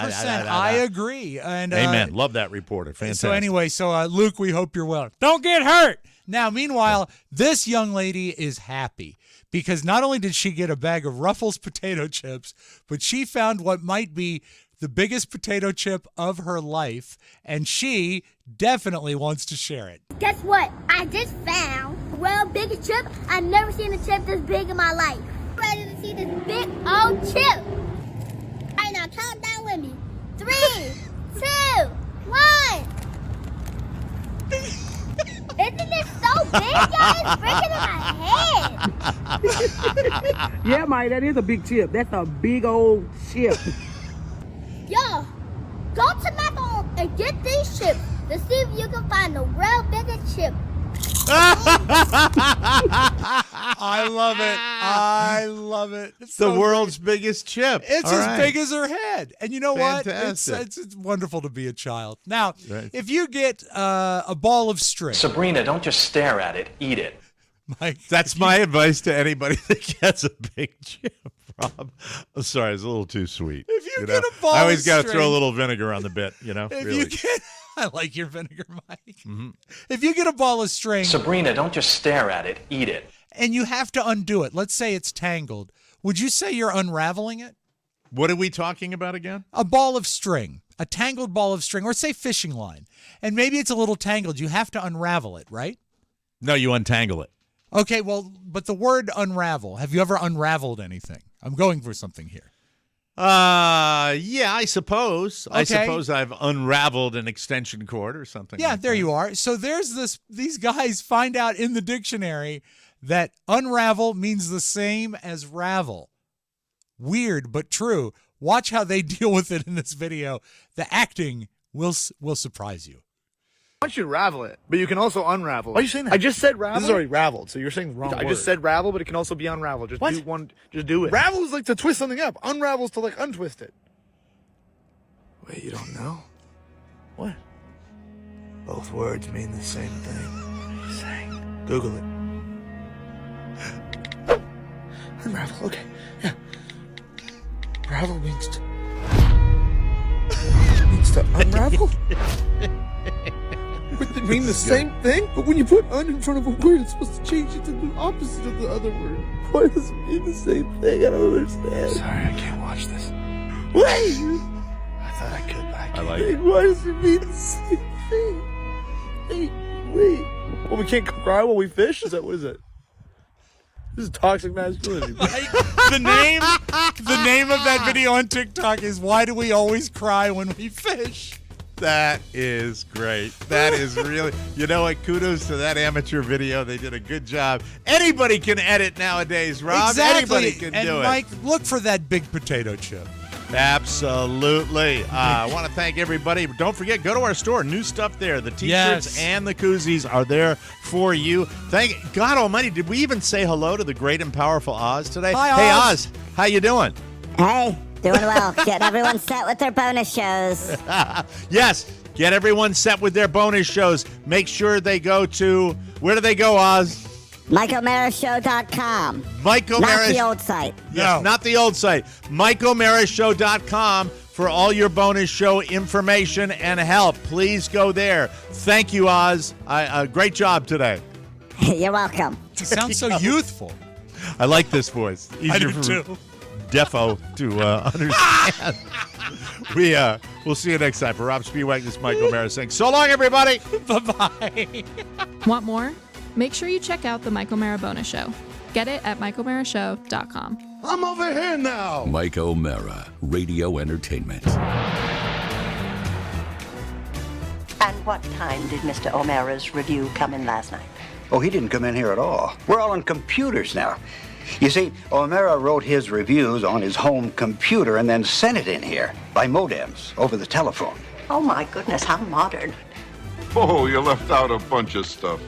I agree. And Amen. Love that reporter. Fantastic. So anyway, Luke, we hope you're well. Don't get hurt. Now, meanwhile, this young lady is happy because not only did she get a bag of Ruffles potato chips, but she found what might be the biggest potato chip of her life, and she definitely wants to share it. Guess what? I just found the world's biggest chip. I've never seen a chip this big in my life. Ready to see this big old chip? All right, now count down with me. 3, 2, 1. Isn't it so big, y'all. It's breaking in my head. Yeah, Mike, that is a big chip. That's a big old chip. Yo, go to my phone and get these chips to see if you can find a real bigger chip. I love it. I love it. It's The so world's biggest chip. It's All as right. big as her head. And you know what? Fantastic. It's wonderful to be a child. Now, Right. if you get a ball of string, Sabrina, don't just stare at it. Eat it. Mike, That's my advice to anybody that gets a big chip, Rob. I'm sorry, it's a little too sweet. If you get a ball I always of got to throw a string- little vinegar on the bit, you know? if really. you get, I like your vinegar, Mike. If you get a ball of string Sabrina, don't just stare at it. Eat it. and you have to undo it, let's say it's tangled, would you say you're unraveling it? What are we talking about again? A ball of string, a tangled ball of string, or say fishing line, and maybe it's a little tangled. You have to unravel it, right? No, you untangle it. Okay, well, but the word unravel, have you ever unraveled anything? I'm going for something here. Yeah, I suppose. I Okay. suppose I've unraveled an extension cord or something. Yeah, like there that. you are. So there's this, these guys find out in the dictionary that unravel means the same as ravel. Weird, but true. Watch how they deal with it in this video. The acting will surprise you. I want you to ravel it, but you can also unravel it. Why are you saying that? I just said ravel. This is already raveled, so you're saying the wrong I word. just said ravel, but it can also be unraveled. Just What? do one. Just do it. Ravel is like to twist something up. Unravel is to like untwist it. Wait, you don't know? What? Both words mean the same thing. What are you saying? Google it. Unravel. Okay. Yeah. Ravel means to unravel. But they mean the same thing. But when you put "un" in front of a word, it's supposed to change it to the opposite of the other word. Why does it mean the same thing? I don't understand. Sorry, I can't watch this. Wait. I thought I could, but I I can't. like it. Why does it mean the same thing? Hey, wait. Well, we can't cry while we fish? Is what is it? This is toxic masculinity. The name of that video on TikTok is "Why Do We Always Cry When We Fish?" That is great. That is really, you know what? Kudos to that amateur video. They did a good job. Anybody can edit nowadays, Rob. Exactly. Anybody can and do it. Mike, look for that big potato chip. Absolutely. I want to thank everybody. Don't forget, go to our store. New stuff there. The T-shirts Yes. and the koozies are there for you. Thank God Almighty. Did we even say hello to the great and powerful Oz today? Hi, Hey, Oz. Oz. How you doing? Hey, doing well. Getting everyone set with their bonus shows. Yes. Get everyone set with their bonus shows. Make sure they go to, where do they go, Oz? MikeO'MaraShow.com. Mike Not O'Mara. the old site. Yes, No. not the old site. MikeO'MaraShow.com for all your bonus show information and help. Please go there. Thank you, Oz. Great job today. You're welcome. It sounds so youthful. I like this voice. I Easier do for too. Defo to understand. We'll see you next time. For Rob Spiewak, this is Mike O'Mara saying, so long, everybody. Bye-bye. Want more? Make sure you check out the Mike O'Mara Bonus Show. Get it at MikeO'MaraShow.com. I'm over here now. Mike O'Mara, Radio Entertainment. And what time did Mr. O'Mara's review come in last night? Oh, he didn't come in here at all. We're all on computers now. You see, O'Mara wrote his reviews on his home computer and then sent it in here by modems over the telephone. Oh, my goodness, how modern. Oh, you left out a bunch of stuff.